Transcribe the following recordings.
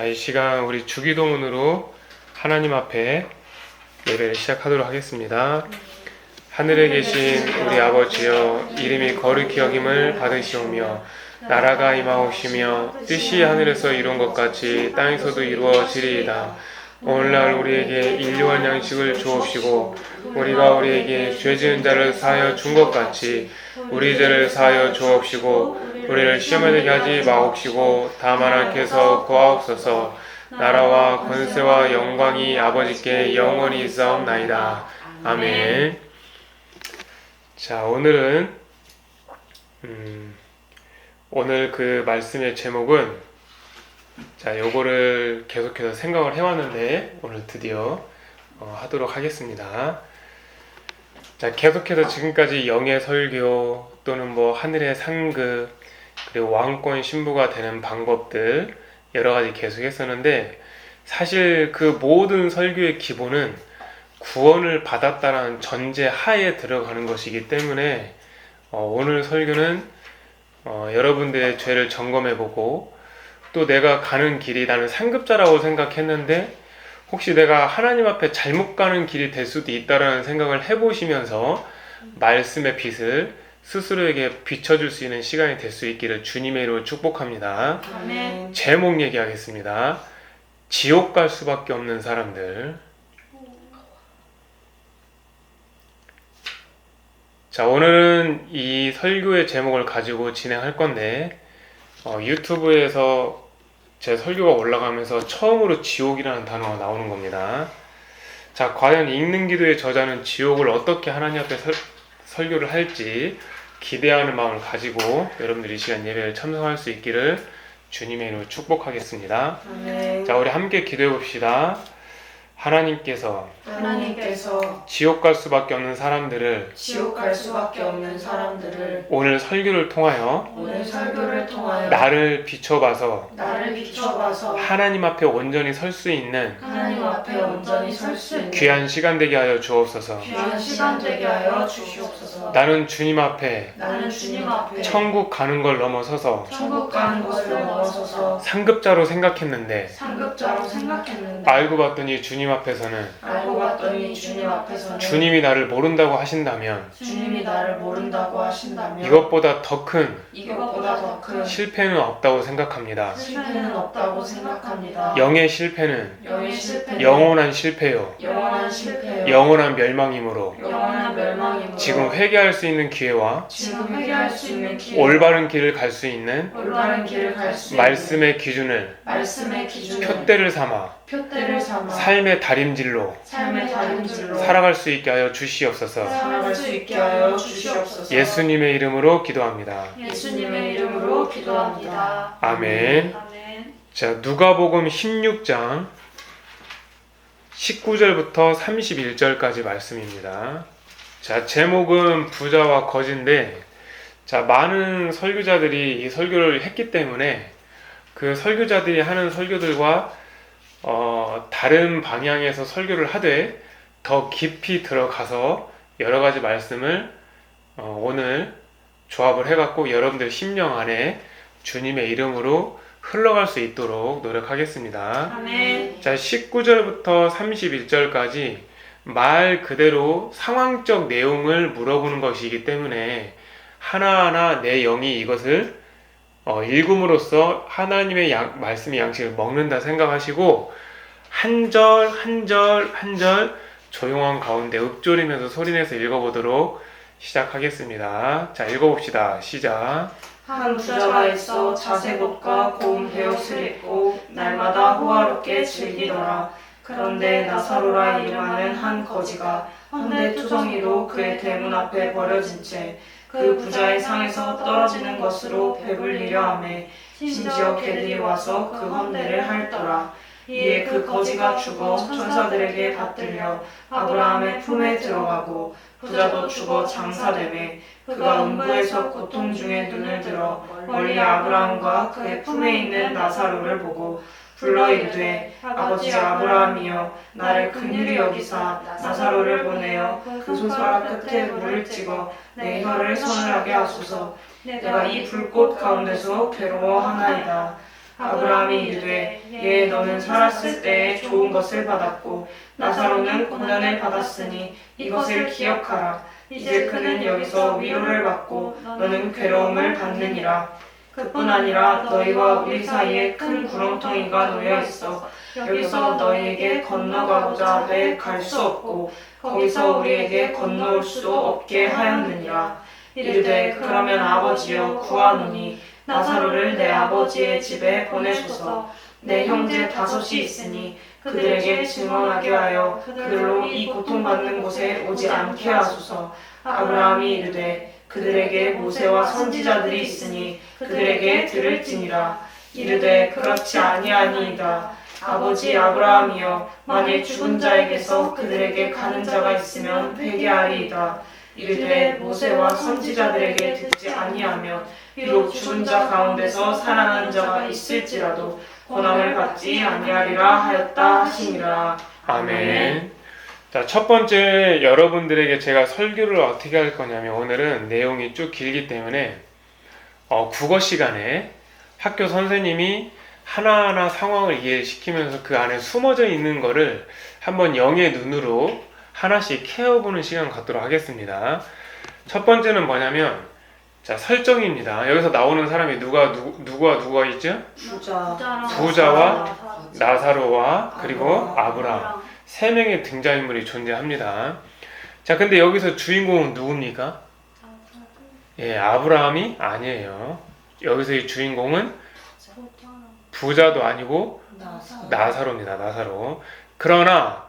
이 시간 우리 주기도문으로 하나님 앞에 예배를 시작하도록 하겠습니다. 하늘에 계신 우리 아버지여, 이름이 거룩히 여김을 받으시오며 나라가 임하옵시며 뜻이 하늘에서 이룬 것 같이 땅에서도 이루어지리이다. 오늘날 우리에게 일용할 양식을 주옵시고 우리가 우리에게 죄 지은 자를 사하여 준 것 같이 우리 죄를 사하여 주옵시고 우리를 시험에 들게 하지 마옵시고 다만 악에서 구하옵소서. 나라와 권세와 영광이 아버지께 영원히 있사옵나이다. 아멘. 자, 오늘은 오늘 그 말씀의 제목은 요거를 계속해서 생각을 해왔는데 오늘 드디어 하도록 하겠습니다. 자, 계속해서 지금까지 영의 설교 또는 하늘의 상급 그리고 왕권 신부가 되는 방법들 여러 가지 계속 했었는데, 사실 그 모든 설교의 기본은 구원을 받았다라는 전제 하에 들어가는 것이기 때문에 오늘 설교는 여러분들의 죄를 점검해보고, 또 내가 가는 길이 나는 상급자라고 생각했는데 혹시 내가 하나님 앞에 잘못 가는 길이 될 수도 있다라는 생각을 해보시면서 말씀의 빛을 스스로에게 비춰줄 수 있는 시간이 될 수 있기를 주님의 이름으로 축복합니다. 아멘. 제목 얘기하겠습니다. 지옥 갈 수밖에 없는 사람들. 자, 오늘은 이 설교의 제목을 가지고 진행할 건데 유튜브에서 제 설교가 올라가면서 처음으로 지옥이라는 단어가 나오는 겁니다. 자, 과연 읽는 기도의 저자는 지옥을 어떻게 하나님 앞에 설교를 할지 기대하는 마음을 가지고 여러분들이 이 시간 예배를 참석할 수 있기를 주님의 이름으로 축복하겠습니다. 아멘. 자, 우리 함께 기도해 봅시다. 하나님께서 지옥 갈 수밖에 없는 사람들을 오늘 설교를 통하여 나를 비춰봐서 하나님 앞에 온전히 설 수 있는 귀한 시간 되게 하여 주옵소서. 나는 주님 앞에 천국 가는 걸 넘어서서 상급자로 생각했는데 알고 봤더니 주님 앞에서는 주님이 나를 모른다고 하신다면 이것보다 더 큰 실패는 없다고 생각합니다. 영의 실패는 영원한 실패요, 영원한 멸망이므로 지금 회개할 수 있는 기회와 올바른 길을 갈 수 있는 말씀의 기준을 표대를 삼아 삶의 다림질로 살아갈 수 있게 하여 주시옵소서. 예수님의 이름으로 기도합니다. 아멘. 자, 누가복음 16장 19절부터 31절까지 말씀입니다. 자, 제목은 부자와 거지인데, 자, 많은 설교자들이 이 설교를 했기 때문에 그 설교자들이 하는 설교들과 다른 방향에서 설교를 하되 더 깊이 들어가서 여러 가지 말씀을 오늘 조합을 해갖고 여러분들 심령 안에 주님의 이름으로 흘러갈 수 있도록 노력하겠습니다. 아멘. 자, 19절부터 31절까지 말 그대로 상황적 내용을 물어보는 것이기 때문에 하나하나 내 영이 이것을 읽음으로써 하나님의 말씀의 양식을 먹는다 생각하시고 한 절 한 절 한 절 조용한 가운데 읊조리면서 소리내서 읽어보도록 시작하겠습니다. 자, 읽어봅시다. 시작. 한 부자가 있어 자색 옷과 고운 베옷을 입고 날마다 호화롭게 즐기더라. 그런데 나사로라 이름하는 한 거지가 헌데투성이로 그의 대문 앞에 버려진 채 그 부자의 상에서 떨어지는 것으로 배불리려 하매 심지어 개들이 와서 그 헌데를 핥더라. 이에 그 거지가 죽어 천사들에게 받들려 아브라함의 품에 들어가고 부자도 죽어 장사되매 그가 음부에서 고통 중에 눈을 들어 멀리 아브라함과 그의 품에 있는 나사로를 보고 불러 이르되 아버지 아브라함이여 나를 긍휼히 여기사 나사로를 보내어 그 손가락 끝에 물을 찍어 내 혀를 서늘하게 하소서. 내가 이 불꽃 가운데서 괴로워하나이다. 아브라함이 이르되 예 너는 살았을 때에 좋은 것을 받았고 나사로는 고난을 받았으니 이것을 기억하라. 이제 그는 여기서 위로를 받고 너는 괴로움을 받느니라. 그뿐 아니라 너희와 우리 사이에 큰 구렁텅이가 놓여 있어 여기서 너희에게 건너가고자 하되 갈 수 없고 거기서 우리에게 건너올 수도 없게 하였느니라. 이르되 그러면 아버지여 구하노니 나사로를 내 아버지의 집에 보내소서. 내 형제 5이 있으니 그들에게 증언하게 하여 그들로 이 고통받는 곳에 오지 않게 하소서. 아브라함이 이르되 그들에게 모세와 선지자들이 있으니 그들에게 들을지니라. 이르되 그렇지 아니하니이다. 아버지 아브라함이여 만일 죽은 자에게서 그들에게 가는 자가 있으면 회개하리이다. 이르되 모세와 선지자들에게 듣지 아니하면 비록 죽은 자 가운데서 살아난 자가 있을지라도 고난을 받지 아니하리라 하였다 하시니라. 아멘. 자, 첫 번째 여러분들에게 제가 설교를 어떻게 할 거냐면 오늘은 내용이 쭉 길기 때문에 국어 시간에 학교 선생님이 하나하나 상황을 이해시키면서 그 안에 숨어져 있는 거를 한번 영의 눈으로 하나씩 캐어보는 시간 갖도록 하겠습니다. 첫 번째는 뭐냐면 자, 설정입니다. 여기서 나오는 사람이 누구와 있죠? 부자와 나사로와 그리고 아브라함. 3명의 등장인물이 존재합니다. 자, 근데 여기서 주인공은 누굽니까? 예, 아브라함이 아니에요. 여기서의 주인공은 부자도 아니고 나사로입니다. 나사로. 그러나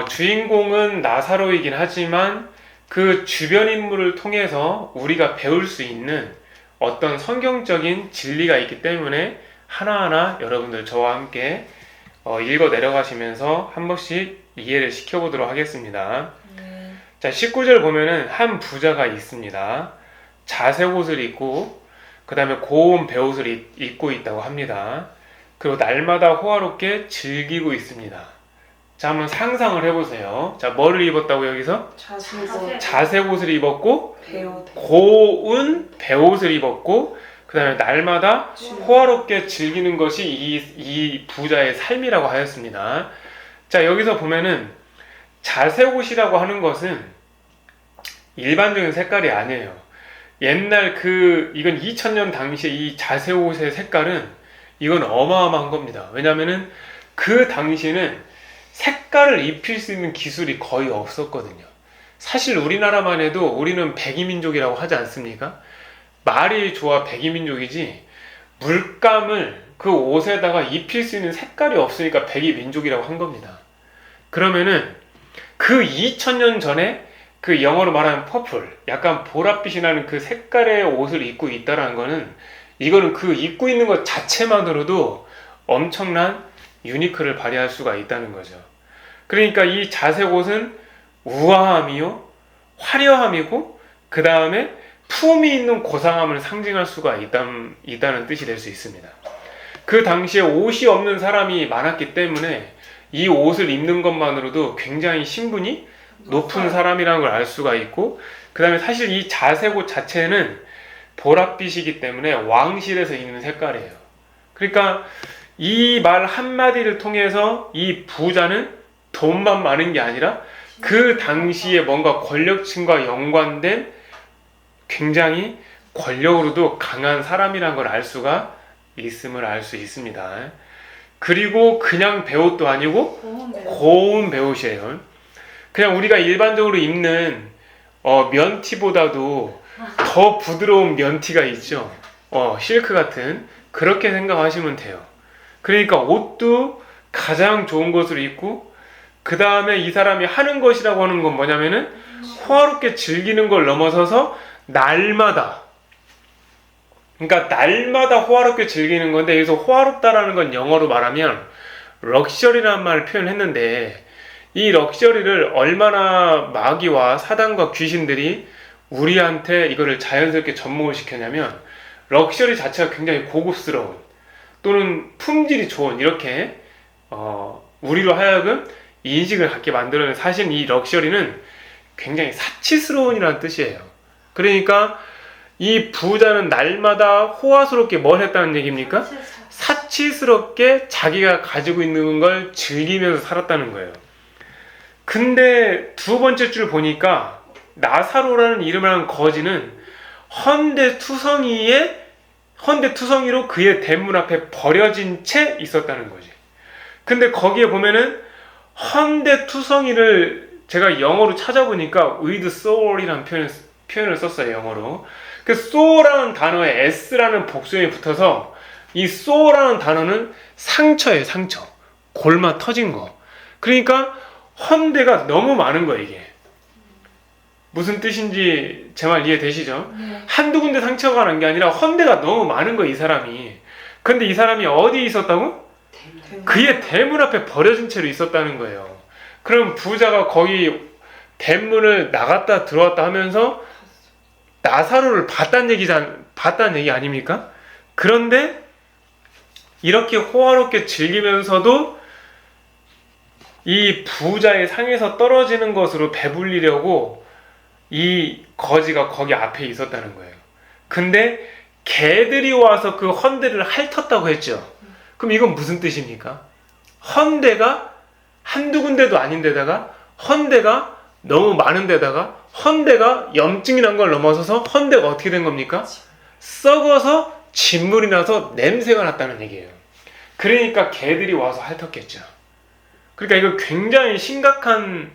주인공은 나사로이긴 하지만 그 주변 인물을 통해서 우리가 배울 수 있는 어떤 성경적인 진리가 있기 때문에 하나하나 여러분들 저와 함께 읽어 내려가시면서 한 번씩 이해를 시켜보도록 하겠습니다. 자, 19절 보면은 한 부자가 있습니다. 자색 옷을 입고 그 다음에 고운 베옷을 입고 있다고 합니다. 그리고 날마다 호화롭게 즐기고 있습니다. 자, 한번 상상을 해보세요. 자, 뭐를 입었다고 여기서? 자색 옷을 입었고 고운 베옷을 입었고 그 다음에 날마다 호화롭게 즐기는 것이 이 부자의 삶이라고 하였습니다. 자, 여기서 보면은 자색 옷이라고 하는 것은 일반적인 색깔이 아니에요. 옛날 이건 2000년 당시에 이 자색 옷의 색깔은 이건 어마어마한 겁니다. 왜냐면은 그 당시에는 색깔을 입힐 수 있는 기술이 거의 없었거든요. 사실 우리나라만 해도 우리는 백이민족이라고 하지 않습니까? 말이 좋아 백이민족이지 물감을 그 옷에다가 입힐 수 있는 색깔이 없으니까 백이민족이라고 한 겁니다. 그러면은 그 2000년 전에 그 영어로 말하는 퍼플, 약간 보랏빛이 나는 그 색깔의 옷을 입고 있다라는 거는 이거는 그 입고 있는 것 자체만으로도 엄청난 유니크를 발휘할 수가 있다는 거죠. 그러니까 이 자색 옷은 우아함이요, 화려함이고 그 다음에 품이 있는 고상함을 상징할 수가 있다는 뜻이 될 수 있습니다. 그 당시에 옷이 없는 사람이 많았기 때문에 이 옷을 입는 것만으로도 굉장히 신분이 높은 사람이라는 걸 알 수가 있고 그 다음에 사실 이 자색 옷 자체는 보랏빛이기 때문에 왕실에서 입는 색깔이에요. 그러니까 이 말 한마디를 통해서 이 부자는 돈만 많은 게 아니라 그 당시에 뭔가 권력층과 연관된 굉장히 권력으로도 강한 사람이라는 걸 알 수가 있음을 알 수 있습니다. 그리고 그냥 베옷도 아니고 고운 베옷이에요. 그냥 우리가 일반적으로 입는 면티보다도 더 부드러운 면티가 있죠. 실크 같은 그렇게 생각하시면 돼요. 그러니까 옷도 가장 좋은 것을 입고 그 다음에 이 사람이 하는 것이라고 하는 건 뭐냐면은 호화롭게 즐기는 걸 넘어서서 날마다 호화롭게 즐기는 건데 여기서 호화롭다라는 건 영어로 말하면 럭셔리라는 말을 표현했는데 이 럭셔리를 얼마나 마귀와 사단과 귀신들이 우리한테 이거를 자연스럽게 접목을 시켰냐면 럭셔리 자체가 굉장히 고급스러운 또는 품질이 좋은 이렇게 우리로 하여금 인식을 갖게 만들어낸 사실 이 럭셔리는 굉장히 사치스러운이라는 뜻이에요. 그러니까 이 부자는 날마다 호화스럽게 뭘 했다는 얘기입니까? 사치스럽게 자기가 가지고 있는 걸 즐기면서 살았다는 거예요. 근데 두 번째 줄 보니까 나사로라는 이름을 한 거지는 헌데투성이로 그의 대문 앞에 버려진 채 있었다는 거지. 근데 거기에 보면은 헌데투성이를 제가 영어로 찾아보니까 with soul이라는 표현을 썼어요, 영어로. 그 soul라는 단어에 s라는 복수형이 붙어서 이 soul라는 단어는 상처예요, 상처. 골마 터진 거. 그러니까 헌데가 너무 많은 거예요, 이게. 무슨 뜻인지 제 말 이해되시죠? 네. 한두 군데 상처가 난 게 아니라 헌데가 너무 많은 거예요, 이 사람이. 근데 이 사람이 어디에 있었다고? 그의 대문 앞에 버려진 채로 있었다는 거예요. 그럼 부자가 거기 대문을 나갔다 들어왔다 하면서 나사로를 봤다는 얘기 아닙니까? 그런데 이렇게 호화롭게 즐기면서도 이 부자의 상에서 떨어지는 것으로 배불리려고 이 거지가 거기 앞에 있었다는 거예요. 근데 개들이 와서 그 헌데를 핥았다고 했죠. 그럼 이건 무슨 뜻입니까? 헌데가 한두 군데도 아닌데다가 헌데가 너무 많은 데다가 헌데가 염증이 난 걸 넘어서서 헌데가 어떻게 된 겁니까? 썩어서 진물이 나서 냄새가 났다는 얘기예요. 그러니까 개들이 와서 핥았겠죠. 그러니까 이거 굉장히 심각한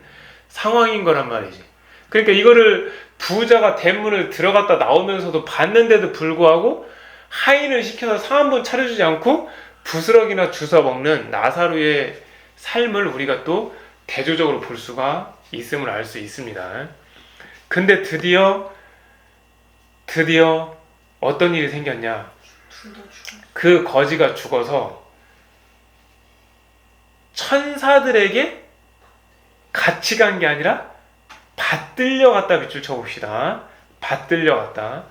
상황인 거란 말이지. 그러니까 이거를 부자가 대문을 들어갔다 나오면서도 봤는데도 불구하고 하인을 시켜서 상 한 번 차려주지 않고 부스럭이나 주워 먹는 나사로의 삶을 우리가 또 대조적으로 볼 수가 있음을 알 수 있습니다. 근데 드디어 어떤 일이 생겼냐? 그 거지가 죽어서 천사들에게 같이 간 게 아니라 받들려 갔다. 밑줄 쳐봅시다. 받들려 갔다.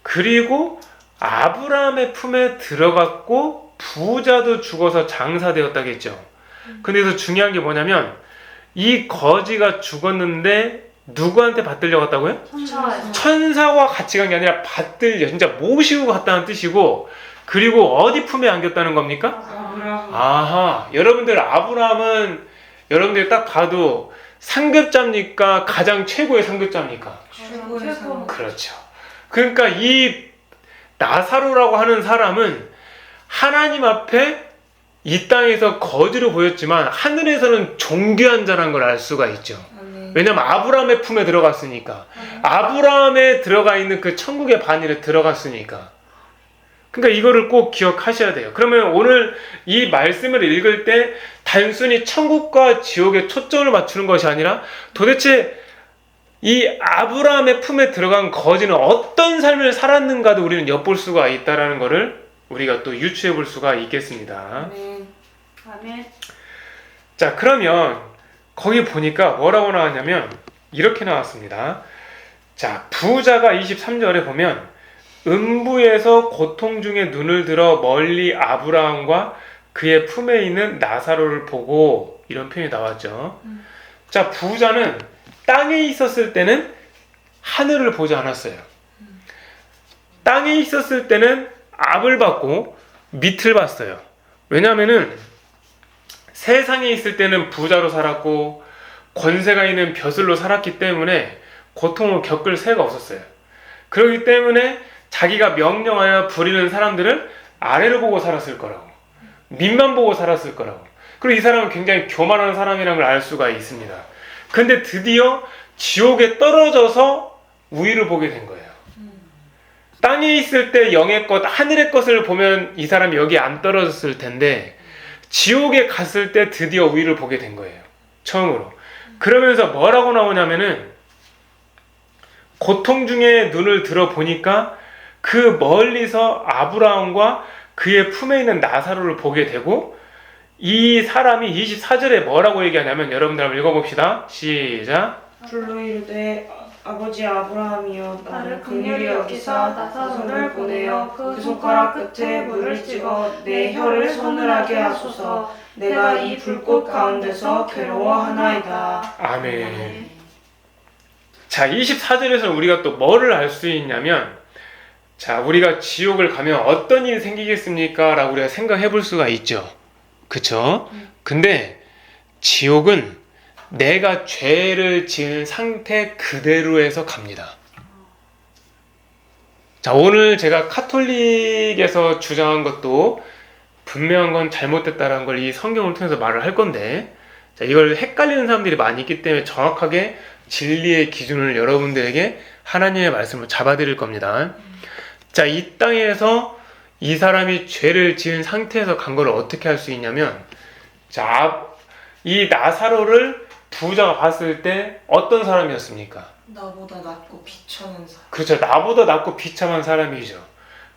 그리고 아브라함의 품에 들어갔고 부자도 죽어서 장사되었다겠죠. 근데 여기서 중요한 게 뭐냐면 이 거지가 죽었는데 누구한테 받들려 갔다고요? 천사와 같이 간 게 아니라 받들려, 진짜 모시고 갔다는 뜻이고, 그리고 어디 품에 안겼다는 겁니까? 아브라함. 아하, 여러분들이 딱 봐도 상급자입니까? 가장 최고의 상급자입니까? 최고의 상. 그렇죠. 그러니까 이 나사로라고 하는 사람은 하나님 앞에 이 땅에서 거지로 보였지만 하늘에서는 존귀한 자라는 걸 알 수가 있죠. 왜냐면 아브라함의 품에 들어갔으니까. 아브라함에 들어가 있는 그 천국의 반열에 들어갔으니까. 그러니까 이거를 꼭 기억하셔야 돼요. 그러면 오늘 이 말씀을 읽을 때 단순히 천국과 지옥에 초점을 맞추는 것이 아니라 도대체 이 아브라함의 품에 들어간 거지는 어떤 삶을 살았는가도 우리는 엿볼 수가 있다는 것을 우리가 또 유추해 볼 수가 있겠습니다. 아멘. 자, 그러면 거기 보니까 뭐라고 나왔냐면 이렇게 나왔습니다. 자, 부자가 23절에 보면 음부에서 고통 중에 눈을 들어 멀리 아브라함과 그의 품에 있는 나사로를 보고, 이런 표현이 나왔죠. 자, 부자는 땅에 있었을 때는 하늘을 보지 않았어요. 땅에 있었을 때는 앞을 봤고 밑을 봤어요. 왜냐하면은 세상에 있을 때는 부자로 살았고 권세가 있는 벼슬로 살았기 때문에 고통을 겪을 새가 없었어요. 그렇기 때문에 자기가 명령하여 부리는 사람들을 아래로 보고 살았을 거라고, 밑만 보고 살았을 거라고. 그리고 이 사람은 굉장히 교만한 사람이라는 걸 알 수가 있습니다. 근데 드디어 지옥에 떨어져서 우위를 보게 된 거예요. 땅에 있을 때 영의 것, 하늘의 것을 보면 이 사람이 여기 안 떨어졌을 텐데 지옥에 갔을 때 드디어 우위를 보게 된 거예요. 처음으로. 그러면서 뭐라고 나오냐면은 고통 중에 눈을 들어보니까 그 멀리서 아브라함과 그의 품에 있는 나사로를 보게 되고, 이 사람이 24절에 뭐라고 얘기하냐면, 여러분들 한번 읽어봅시다. 시작. 불로 이르되 아버지 아브라함이여 나를 긍휼히 여기사 나사로를 보내어 그 손가락 끝에 물을 찍어 내 혀를 서늘하게 하소서. 내가 이 불꽃 가운데서 괴로워하나이다. 아멘. 자, 24절에서는 우리가 또 뭐를 알 수 있냐면 자, 우리가 지옥을 가면 어떤 일이 생기겠습니까? 라고 우리가 생각해 볼 수가 있죠. 그쵸? 근데 지옥은 내가 죄를 지은 상태 그대로에서 갑니다. 자, 오늘 제가 카톨릭에서 주장한 것도 분명한 건 잘못됐다는 걸 이 성경을 통해서 말을 할 건데, 자, 이걸 헷갈리는 사람들이 많이 있기 때문에 정확하게 진리의 기준을 여러분들에게 하나님의 말씀을 잡아드릴 겁니다. 자, 이 땅에서 이 사람이 죄를 지은 상태에서 간 걸 어떻게 할 수 있냐면, 자, 이 나사로를 부자가 봤을 때 어떤 사람이었습니까? 나보다 낫고 비천한 사람. 그렇죠. 나보다 낫고 비참한 사람이죠.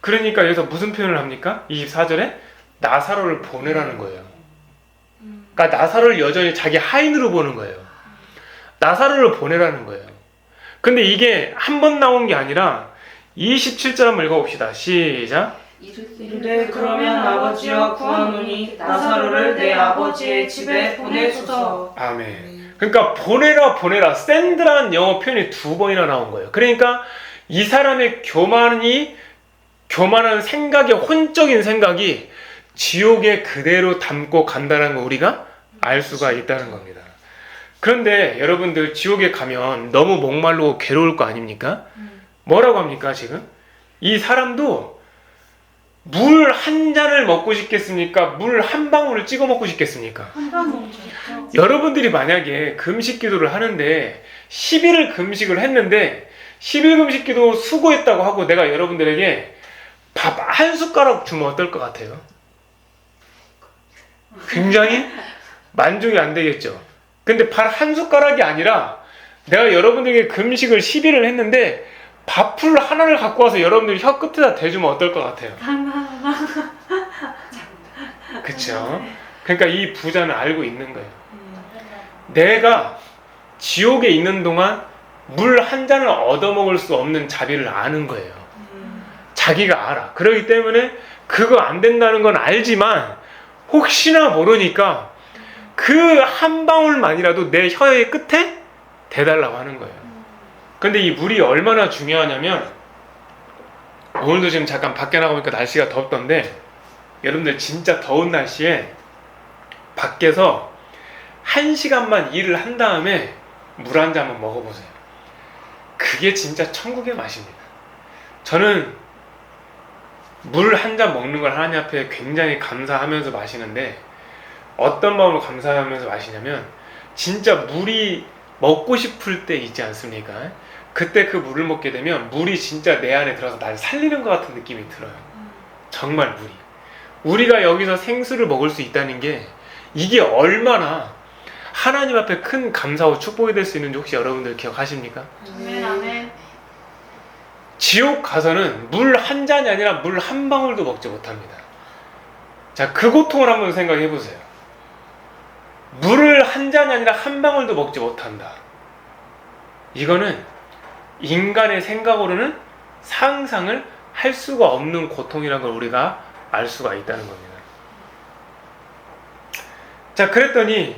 그러니까 여기서 무슨 표현을 합니까? 24절에 나사로를 보내라는 거예요. 그러니까 나사로를 여전히 자기 하인으로 보는 거예요. 나사로를 보내라는 거예요. 근데 이게 한 번 나온 게 아니라 27절 한번 읽어봅시다. 시작. 이르되 그러면 아버지여 구하노니 나사로를 내 아버지의 집에 보내소서. 아멘. 그러니까 보내라 send라는 영어 표현이 2번이나 나온 거예요. 그러니까 이 사람의 교만한 생각의 혼적인 생각이 지옥에 그대로 담고 간다는 거 우리가 알 수가 있다는 겁니다. 그런데 여러분들 지옥에 가면 너무 목말르고 괴로울 거 아닙니까? 뭐라고 합니까 지금? 이 사람도 물 한 잔을 먹고 싶겠습니까? 물 한 방울을 찍어 먹고 싶겠습니까? 여러분들이 만약에 금식 기도를 하는데 10일을 금식을 했는데 10일 금식 기도 수고했다고 하고 내가 여러분들에게 밥 한 숟가락 주면 어떨 것 같아요? 굉장히 만족이 안 되겠죠. 근데 밥 한 숟가락이 아니라 내가 여러분들에게 금식을 10일을 했는데 밥풀 하나를 갖고 와서 여러분들이 혀 끝에다 대주면 어떨 것 같아요? 그쵸? 그러니까 이 부자는 알고 있는 거예요. 내가 지옥에 있는 동안 물 한 잔을 얻어먹을 수 없는 자비를 아는 거예요. 자기가 알아. 그렇기 때문에 그거 안 된다는 건 알지만 혹시나 모르니까 그 한 방울만이라도 내 혀의 끝에 대달라고 하는 거예요. 근데 이 물이 얼마나 중요하냐면 오늘도 지금 잠깐 밖에 나가보니까 날씨가 덥던데 여러분들 진짜 더운 날씨에 밖에서 1시간만 일을 한 다음에 물 한 잔 한번 먹어보세요. 그게 진짜 천국의 맛입니다. 저는 물 한 잔 먹는 걸 하나님 앞에 굉장히 감사하면서 마시는데 어떤 마음으로 감사하면서 마시냐면 진짜 물이 먹고 싶을 때 있지 않습니까? 그때 그 물을 먹게 되면 물이 진짜 내 안에 들어서 날 살리는 것 같은 느낌이 들어요. 정말 물이. 우리가 여기서 생수를 먹을 수 있다는 게 이게 얼마나 하나님 앞에 큰 감사와 축복이 될 수 있는지 혹시 여러분들 기억하십니까? 아멘. 지옥 가서는 물 한 잔이 아니라 물 한 방울도 먹지 못합니다. 자, 그 고통을 한번 생각해 보세요. 물을 한 잔이 아니라 한 방울도 먹지 못한다. 이거는 인간의 생각으로는 상상을 할 수가 없는 고통이라는 걸 우리가 알 수가 있다는 겁니다. 자, 그랬더니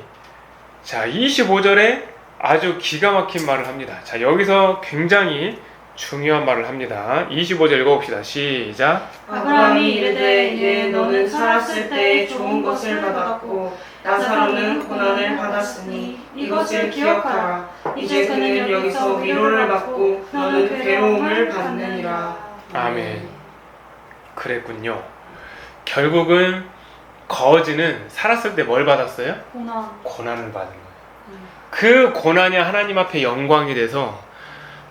자 25절에 아주 기가 막힌 말을 합니다. 자, 여기서 굉장히 중요한 말을 합니다. 25절 읽어봅시다. 시작. 아브라함이 이르되 예 너는 살았을 때 좋은 것을 받았고 나사로는 고난을 받았으니 이것을 기억하라. 이제 그는 여기서 위로를 받고 너는 괴로움을 받느니라. 아멘. 그랬군요. 결국은 거지는 살았을 때 뭘 받았어요? 고난을 받은 거예요. 그 고난이 하나님 앞에 영광이 돼서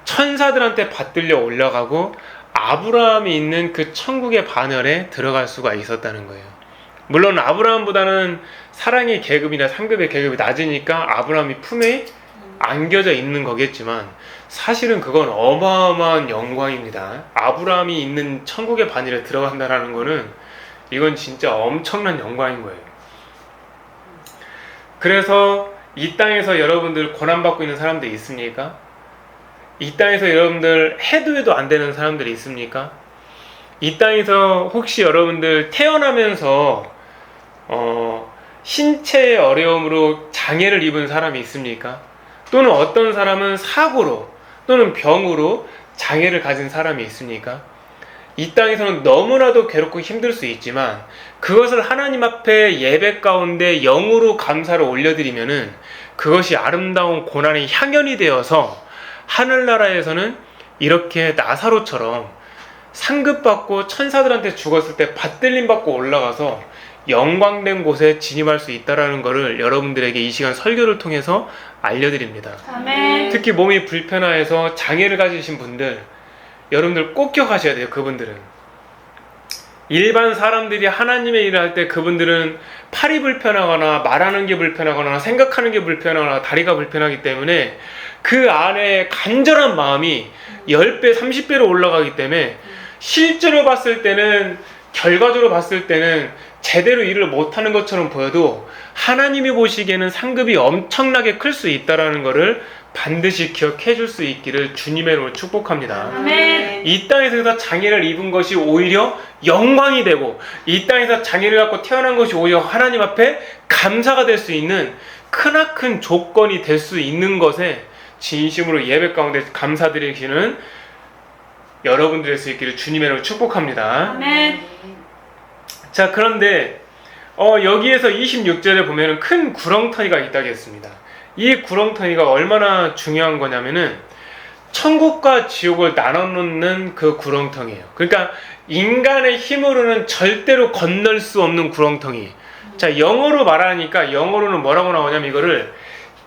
천사들한테 받들려 올라가고 아브라함이 있는 그 천국의 반열에 들어갈 수가 있었다는 거예요. 물론 아브라함보다는 사랑의 계급이나 상급의 계급이 낮으니까 아브라함이 품에 안겨져 있는 거겠지만 사실은 그건 어마어마한 영광입니다. 아브라함이 있는 천국의 반열에 들어간다는 거는 이건 진짜 엄청난 영광인 거예요. 그래서 이 땅에서 여러분들 고난받고 있는 사람들이 있습니까? 이 땅에서 여러분들 해도 안 되는 사람들이 있습니까? 이 땅에서 혹시 여러분들 태어나면서 신체의 어려움으로 장애를 입은 사람이 있습니까? 또는 어떤 사람은 사고로 또는 병으로 장애를 가진 사람이 있습니까? 이 땅에서는 너무나도 괴롭고 힘들 수 있지만 그것을 하나님 앞에 예배 가운데 영으로 감사를 올려드리면은 그것이 아름다운 고난의 향연이 되어서 하늘나라에서는 이렇게 나사로처럼 상급받고 천사들한테 죽었을 때 받들림 받고 올라가서 영광된 곳에 진입할 수 있다는 것을 여러분들에게 이 시간 설교를 통해서 알려드립니다. 아멘. 특히 몸이 불편해서 장애를 가지신 분들, 여러분들 꼭 기억하셔야 돼요. 그분들은 일반 사람들이 하나님의 일을 할 때 그분들은 팔이 불편하거나 말하는 게 불편하거나 생각하는 게 불편하거나 다리가 불편하기 때문에 그 안에 간절한 마음이 10배 30배로 올라가기 때문에 실제로 봤을 때는, 결과적으로 봤을 때는 제대로 일을 못하는 것처럼 보여도 하나님이 보시기에는 상급이 엄청나게 클 수 있다는 것을 반드시 기억해 줄 수 있기를 주님의 이름으로 축복합니다. 아멘. 이 땅에서 장애를 입은 것이 오히려 영광이 되고, 이 땅에서 장애를 갖고 태어난 것이 오히려 하나님 앞에 감사가 될 수 있는 크나큰 조건이 될 수 있는 것에 진심으로 예배 가운데 감사드리시는 여러분들일 수 있기를 주님의 이름으로 축복합니다. 아멘. 자, 그런데 여기에서 26절에 보면 큰 구렁텅이가 있다고 했습니다. 이 구렁텅이가 얼마나 중요한 거냐면은 천국과 지옥을 나눠놓는 그 구렁텅이에요. 그러니까 인간의 힘으로는 절대로 건널 수 없는 구렁텅이. 자, 영어로 말하니까 영어로는 뭐라고 나오냐면 이거를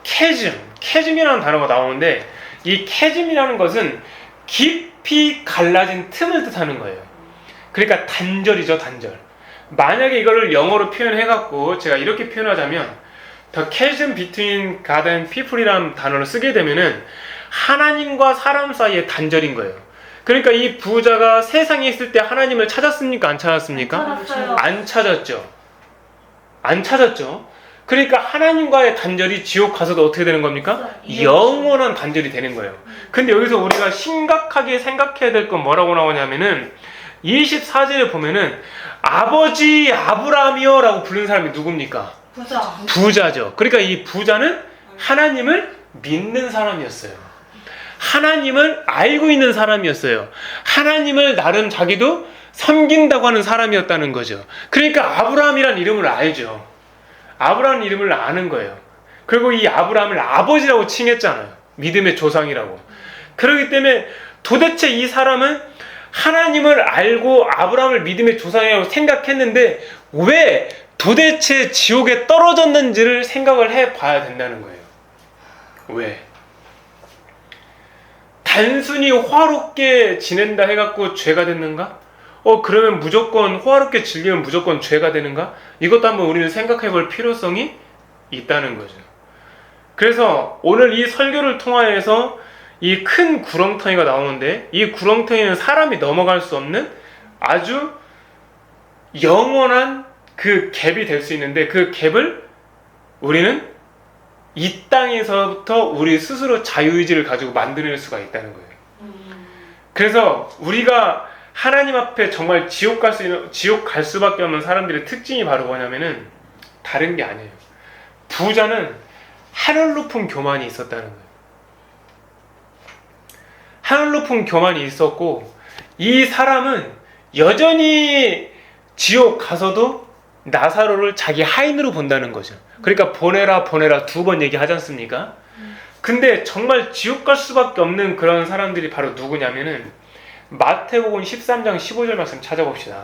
캐즘이라는 단어가 나오는데, 이 캐즘이라는 것은 깊이 갈라진 틈을 뜻하는 거예요. 그러니까 단절이죠, 단절. 만약에 이거를 영어로 표현해갖고 제가 이렇게 표현하자면 The chasm between God and people이라는 단어를 쓰게 되면은 하나님과 사람 사이의 단절인 거예요. 그러니까 이 부자가 세상에 있을 때 하나님을 찾았습니까? 안 찾았습니까? 찾았어요. 안 찾았죠. 안 찾았죠. 그러니까 하나님과의 단절이 지옥 가서도 어떻게 되는 겁니까? 영원한 단절이 되는 거예요. 근데 여기서 우리가 심각하게 생각해야 될 건 뭐라고 나오냐면은 24절에 보면은 아버지 아브라함이요 라고 부르는 사람이 누굽니까? 부자죠. 그러니까 이 부자는 하나님을 믿는 사람이었어요. 하나님을 알고 있는 사람이었어요. 하나님을 나름 자기도 섬긴다고 하는 사람이었다는 거죠. 그러니까 아브라함이라는 이름을 알죠. 아브라함 이름을 아는 거예요. 그리고 이 아브라함을 아버지라고 칭했잖아요. 믿음의 조상이라고. 그렇기 때문에 도대체 이 사람은 하나님을 알고 아브라함을 믿음의 조상이라고 생각했는데 왜 도대체 지옥에 떨어졌는지를 생각을 해봐야 된다는 거예요. 왜? 단순히 호화롭게 지낸다 해갖고 죄가 됐는가? 그러면 무조건 호화롭게 즐기면 무조건 죄가 되는가? 이것도 한번 우리는 생각해 볼 필요성이 있다는 거죠. 그래서 오늘 이 설교를 통하여서 이 큰 구렁텅이가 나오는데, 이 구렁텅이는 사람이 넘어갈 수 없는 아주 영원한 그 갭이 될 수 있는데, 그 갭을 우리는 이 땅에서부터 우리 스스로 자유의지를 가지고 만들어낼 수가 있다는 거예요. 그래서 우리가 하나님 앞에 정말 지옥 갈 수밖에 없는 사람들의 특징이 바로 뭐냐면은 다른 게 아니에요. 부자는 하늘 높은 교만이 있었다는 거예요. 하늘 높은 교만이 있었고, 이 사람은 여전히 지옥 가서도 나사로를 자기 하인으로 본다는 거죠. 그러니까 보내라 2번 얘기하지 않습니까? 근데 정말 지옥 갈 수밖에 없는 그런 사람들이 바로 누구냐면은 마태복음 13장 15절 말씀 찾아봅시다.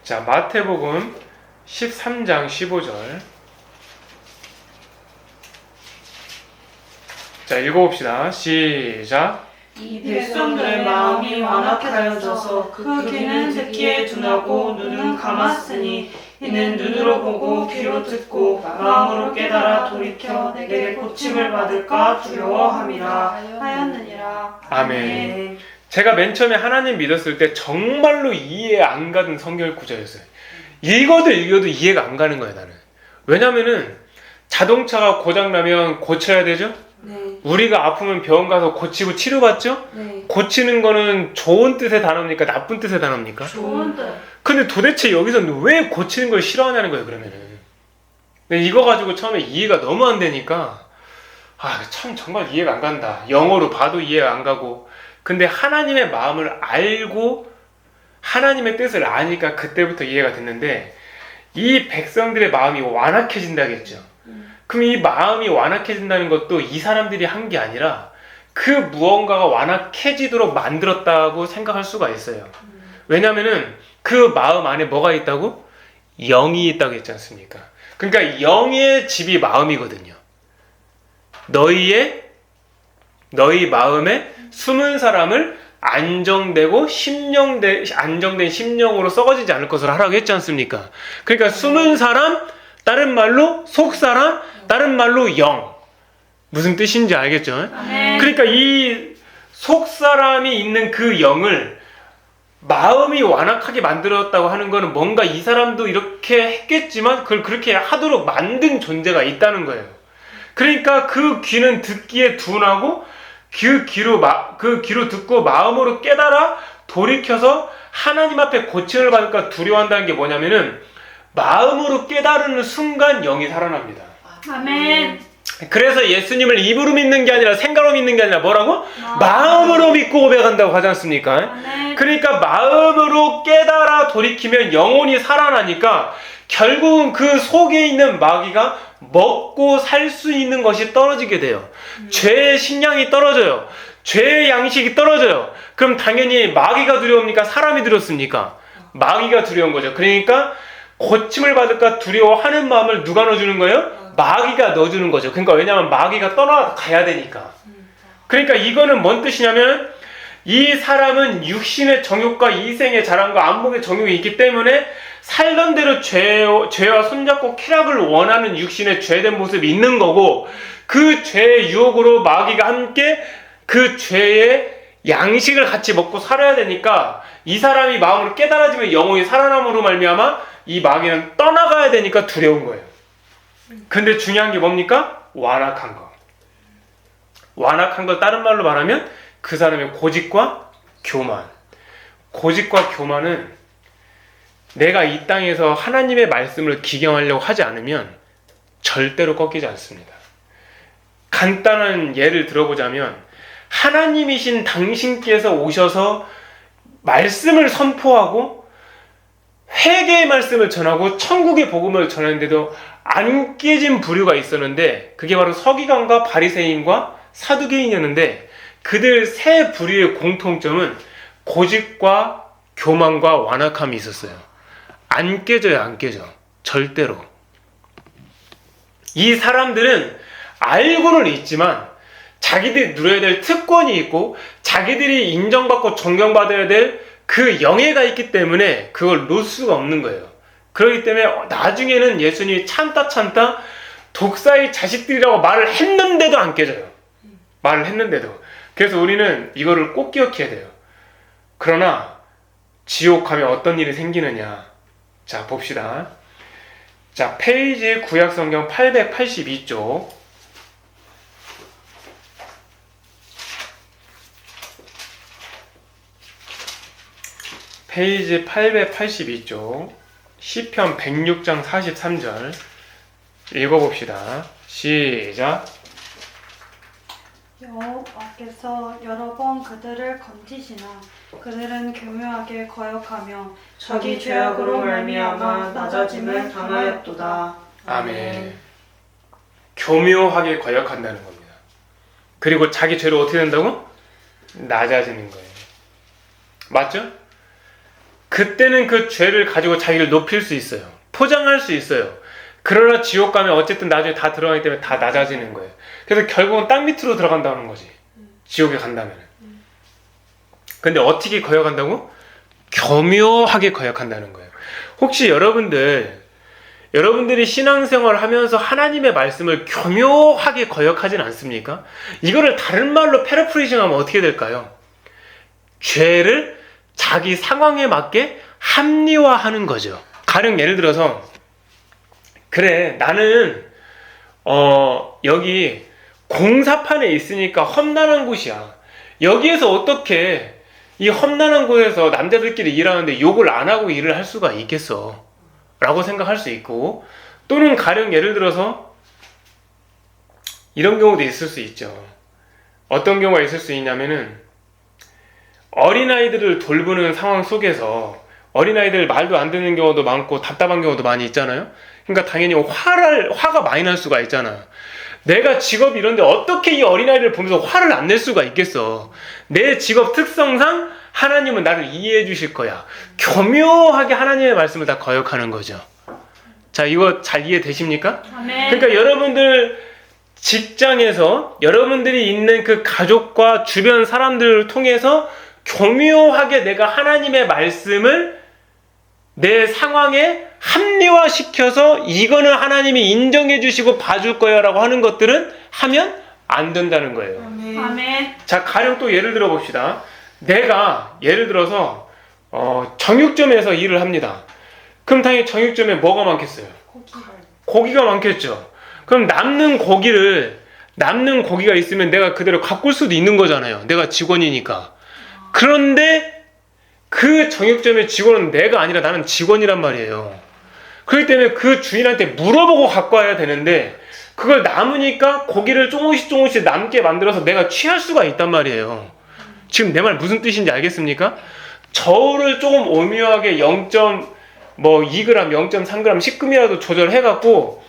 자, 마태복음 13장 15절. 자, 읽어봅시다. 시작. 이 백성들의 마음이 완악해 하여져서 그 귀는 듣기에 둔하고 눈은 감았으니 이는 눈으로 보고 귀로 듣고 마음으로 깨달아 돌이켜 내게 고침을 받을까 두려워함이라 하였느니라. 아멘. 제가 맨 처음에 하나님 믿었을 때 정말로 이해 안 가는 성경 구절이었어요. 읽어도 이해가 안 가는 거예요, 나는. 왜냐면은 자동차가 고장나면 고쳐야 되죠? 네. 우리가 아프면 병원 가서 고치고 치료받죠? 네. 고치는 거는 좋은 뜻의 단어입니까? 나쁜 뜻의 단어입니까? 좋은 뜻. 근데 도대체 여기서는 왜 고치는 걸 싫어하냐는 거예요, 그러면은. 근데 이거 가지고 처음에 이해가 너무 안 되니까, 참 정말 이해가 안 간다. 영어로 봐도 이해가 안 가고. 근데 하나님의 마음을 알고 하나님의 뜻을 아니까 그때부터 이해가 됐는데, 이 백성들의 마음이 완악해진다겠죠. 그럼 이 마음이 완악해진다는 것도 이 사람들이 한 게 아니라 그 무언가가 완악해지도록 만들었다고 생각할 수가 있어요. 왜냐면은 그 마음 안에 뭐가 있다고? 영이 있다고 했지 않습니까? 그러니까 영의 집이 마음이거든요. 너희 마음에 숨은 사람을 안정된 심령으로 썩어지지 않을 것을 하라고 했지 않습니까? 그러니까 숨은 사람, 다른 말로 속사람, 다른 말로 영. 무슨 뜻인지 알겠죠? 그러니까 이 속사람이 있는 그 영을 마음이 완악하게 만들었다고 하는 거는 뭔가 이 사람도 이렇게 했겠지만 그걸 그렇게 하도록 만든 존재가 있다는 거예요. 그러니까 그 귀는 듣기에 둔하고 그 귀로 듣고 마음으로 깨달아 돌이켜서 하나님 앞에 고침을 받을까 두려워한다는 게 뭐냐면은 마음으로 깨달은 순간 영이 살아납니다. 아멘. 그래서 예수님을 입으로 믿는 게 아니라 생각으로 믿는 게 아니라 뭐라고? 마음으로 믿고 고백한다고 하지 않습니까? 아멘. 그러니까 마음으로 깨달아 돌이키면 영혼이 살아나니까 결국은 그 속에 있는 마귀가 먹고 살 수 있는 것이 떨어지게 돼요. 죄의 식량이 떨어져요. 죄의 양식이 떨어져요. 그럼 당연히 마귀가 두려웁니까? 사람이 두렵습니까? 마귀가 두려운 거죠. 그러니까 고침을 받을까 두려워하는 마음을 누가 넣어주는 거예요? 마귀가 넣어주는 거죠. 그러니까 왜냐하면 마귀가 떠나가야 되니까. 그러니까 이거는 뭔 뜻이냐면 이 사람은 육신의 정욕과 이생의 자랑과 안목의 정욕이 있기 때문에 살던 대로 죄와 손잡고 쾌락을 원하는 육신의 죄된 모습이 있는 거고, 그 죄의 유혹으로 마귀가 함께 그 죄의 양식을 같이 먹고 살아야 되니까 이 사람이 마음으로 깨달아지면 영혼이 살아남으로 말미암아 이 마귀는 떠나가야 되니까 두려운 거예요. 근데 중요한 게 뭡니까? 완악한 거. 완악한 걸 다른 말로 말하면 그 사람의 고집과 교만. 고집과 교만은 내가 이 땅에서 하나님의 말씀을 기경하려고 하지 않으면 절대로 꺾이지 않습니다. 간단한 예를 들어보자면 하나님이신 당신께서 오셔서 말씀을 선포하고 회개의 말씀을 전하고 천국의 복음을 전하는데도 안 깨진 부류가 있었는데 그게 바로 서기관과 바리새인과 사두개인이었는데 그들 세 부류의 공통점은 고집과 교만과 완악함이 있었어요. 안 깨져요, 안 깨져. 절대로. 이 사람들은 알고는 있지만 자기들이 누려야 될 특권이 있고 자기들이 인정받고 존경받아야 될 그 영예가 있기 때문에 그걸 놓을 수가 없는 거예요. 그렇기 때문에 나중에는 예수님이 참다 독사의 자식들이라고 말을 했는데도 안 깨져요. 말을 했는데도. 그래서 우리는 이거를 꼭 기억해야 돼요. 그러나 지옥 가면 어떤 일이 생기느냐. 자, 봅시다. 자, 페이지 구약성경 882쪽. 페이지 882쪽. 시편 106장 43절. 읽어봅시다. 시작. 여호와께서 여러 번 그들을 건지시나 그들은 교묘하게 거역하며 자기 죄악으로 말미암아 낮아짐을 당하였도다. 아멘. 교묘하게 거역한다는 겁니다. 그리고 자기 죄로 어떻게 된다고? 낮아지는 거예요. 맞죠? 그때는 그 죄를 가지고 자기를 높일 수 있어요. 포장할 수 있어요. 그러나 지옥 가면 어쨌든 나중에 다 들어가기 때문에 다 낮아지는 거예요. 그래서 결국은 땅 밑으로 들어간다는 거지. 지옥에 간다면. 근데 어떻게 거역한다고? 교묘하게 거역한다는 거예요. 혹시 여러분들이 신앙생활을 하면서 하나님의 말씀을 교묘하게 거역하진 않습니까? 이거를 다른 말로 패러프레이징하면 어떻게 될까요? 죄를 자기 상황에 맞게 합리화하는 거죠. 가령 예를 들어서 그래 나는 여기 공사판에 있으니까 험난한 곳이야. 여기에서 어떻게 이 험난한 곳에서 남자들끼리 일하는데 욕을 안 하고 일을 할 수가 있겠어 라고 생각할 수 있고, 또는 가령 예를 들어서 이런 경우도 있을 수 있죠. 어떤 경우가 있을 수 있냐면은 어린아이들을 돌보는 상황 속에서 어린아이들 말도 안 듣는 경우도 많고 답답한 경우도 많이 있잖아요. 그러니까 당연히 화가 많이 날 수가 있잖아. 내가 직업이 이런데 어떻게 이 어린아이를 보면서 화를 안 낼 수가 있겠어. 내 직업 특성상 하나님은 나를 이해해 주실 거야. 교묘하게 하나님의 말씀을 다 거역하는 거죠. 자, 이거 잘 이해되십니까? 아멘. 그러니까 여러분들 직장에서 여러분들이 있는 그 가족과 주변 사람들을 통해서 교묘하게 내가 하나님의 말씀을 내 상황에 합리화시켜서 이거는 하나님이 인정해 주시고 봐줄 거야 라고 하는 것들은 하면 안 된다는 거예요. 아멘. 자, 가령 또 예를 들어 봅시다. 내가 예를 들어서 정육점에서 일을 합니다. 그럼 당연히 정육점에 뭐가 많겠어요? 고기가 많겠죠. 그럼 남는 고기가 있으면 내가 그대로 가꿀 수도 있는 거잖아요. 내가 직원이니까. 그런데 그 정육점의 직원은 내가 아니라 나는 직원이란 말이에요. 그렇기 때문에 그 주인한테 물어보고 갖고 와야 되는데 그걸 남으니까 고기를 조금씩 남게 만들어서 내가 취할 수가 있단 말이에요. 지금 내 말 무슨 뜻인지 알겠습니까? 저울을 조금 오묘하게 0.2g, 0.3g, 10g이라도 조절해갖고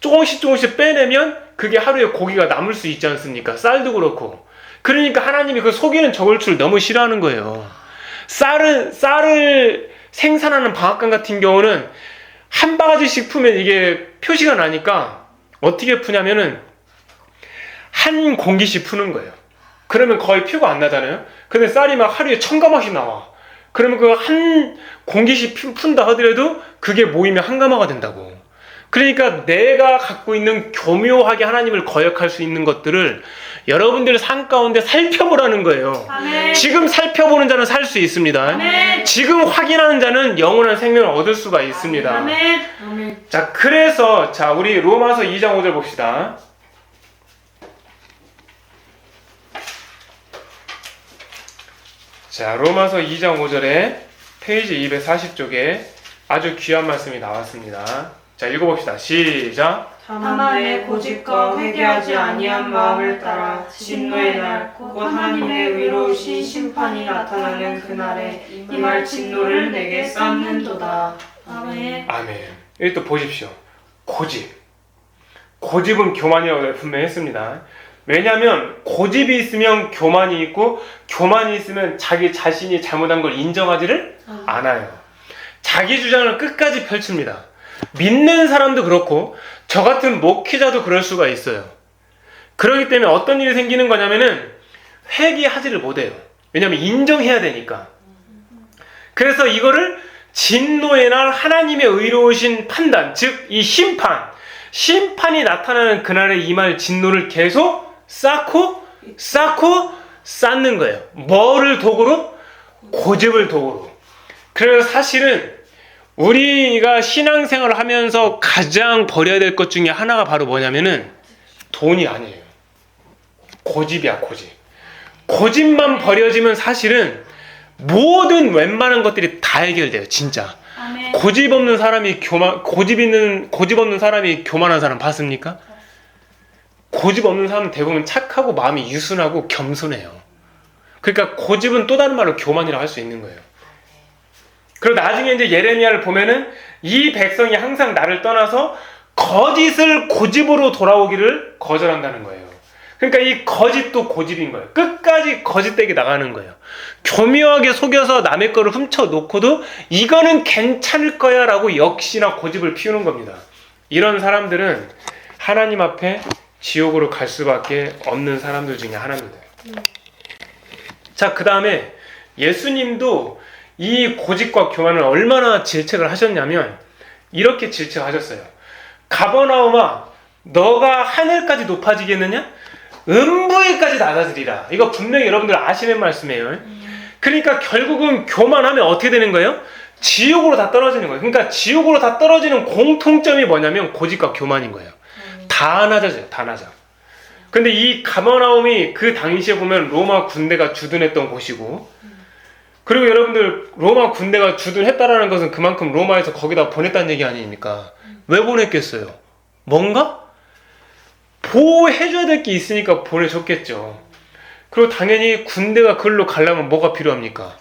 조금씩 빼내면 그게 하루에 고기가 남을 수 있지 않습니까? 쌀도 그렇고. 그러니까 하나님이 그 속이는 저울추를 너무 싫어하는 거예요. 쌀을 생산하는 방앗간 같은 경우는 한 바가지씩 풀면 이게 표시가 나니까 어떻게 푸냐면은 한 공기씩 푸는 거예요. 그러면 거의 표가 안 나잖아요. 근데 쌀이 막 하루에 1000가마씩 나와. 그러면 그 한 공기씩 푼다 하더라도 그게 모이면 한 가마가 된다고. 그러니까 내가 갖고 있는 교묘하게 하나님을 거역할 수 있는 것들을 여러분들 삶 가운데 살펴보라는 거예요. 아멘. 지금 살펴보는 자는 살 수 있습니다. 아멘. 지금 확인하는 자는 영원한 생명을 얻을 수가 있습니다. 아멘. 자, 그래서 우리 로마서 2장 5절 봅시다. 자, 로마서 2장 5절에 페이지 240쪽에 아주 귀한 말씀이 나왔습니다. 자, 읽어봅시다. 시작. 다만 내 고집과 회개하지 아니한 마음을 따라 진노의 날 곧 하나님의 의로우신 심판이 나타나는 그날에 임할 진노를 내게 쌓는도다. 아멘. 아멘. 여기 또 보십시오. 고집은 교만이라고 분명히 했습니다. 왜냐하면 고집이 있으면 교만이 있고 교만이 있으면 자기 자신이 잘못한 걸 인정하지를 않아요. 자기 주장을 끝까지 펼칩니다. 믿는 사람도 그렇고 저 같은 목회자도 그럴 수가 있어요. 그렇기 때문에 어떤 일이 생기는 거냐면은 회개하지를 못해요. 왜냐하면 인정해야 되니까. 그래서 이거를 진노의 날 하나님의 의로우신 판단, 즉 이 심판이 나타나는 그날에 임할 진노를 계속 쌓고 쌓는 거예요. 뭐를 도구로? 고집을 도구로. 그래서 사실은 우리가 신앙생활을 하면서 가장 버려야 될 것 중에 하나가 바로 뭐냐면은 돈이 아니에요. 고집이야, 고집. 고집만 버려지면 사실은 모든 웬만한 것들이 다 해결돼요, 진짜. 아멘. 고집 없는 사람이 고집 없는 사람이 교만한 사람 봤습니까? 고집 없는 사람은 대부분 착하고 마음이 유순하고 겸손해요. 그러니까 고집은 또 다른 말로 교만이라고 할 수 있는 거예요. 그리고 나중에 이제 예레미야를 보면은 이 백성이 항상 나를 떠나서 거짓을 고집으로 돌아오기를 거절한다는 거예요. 그러니까 이 거짓도 고집인 거예요. 끝까지 거짓되게 나가는 거예요. 교묘하게 속여서 남의 거를 훔쳐놓고도 이거는 괜찮을 거야 라고 역시나 고집을 피우는 겁니다. 이런 사람들은 하나님 앞에 지옥으로 갈 수밖에 없는 사람들 중에 하나입니다. 자, 그 다음에 예수님도 이 고집과 교만을 얼마나 질책을 하셨냐면 이렇게 질책하셨어요. 가버나움아, 너가 하늘까지 높아지겠느냐? 음부에까지 낮아지리라. 이거 분명히 여러분들 아시는 말씀이에요. 그러니까 결국은 교만하면 어떻게 되는 거예요? 지옥으로 다 떨어지는 거예요. 그러니까 지옥으로 다 떨어지는 공통점이 뭐냐면 고집과 교만인 거예요. 다 낮아져요. 다 낮아. 근데 이 가버나움이 그 당시에 보면 로마 군대가 주둔했던 곳이고, 그리고 여러분들 로마 군대가 주둔했다라는 것은 그만큼 로마에서 거기다 보냈다는 얘기 아닙니까? 왜 보냈겠어요? 뭔가? 보호해줘야 될 게 있으니까 보내줬겠죠. 그리고 당연히 군대가 그걸로 가려면 뭐가 필요합니까?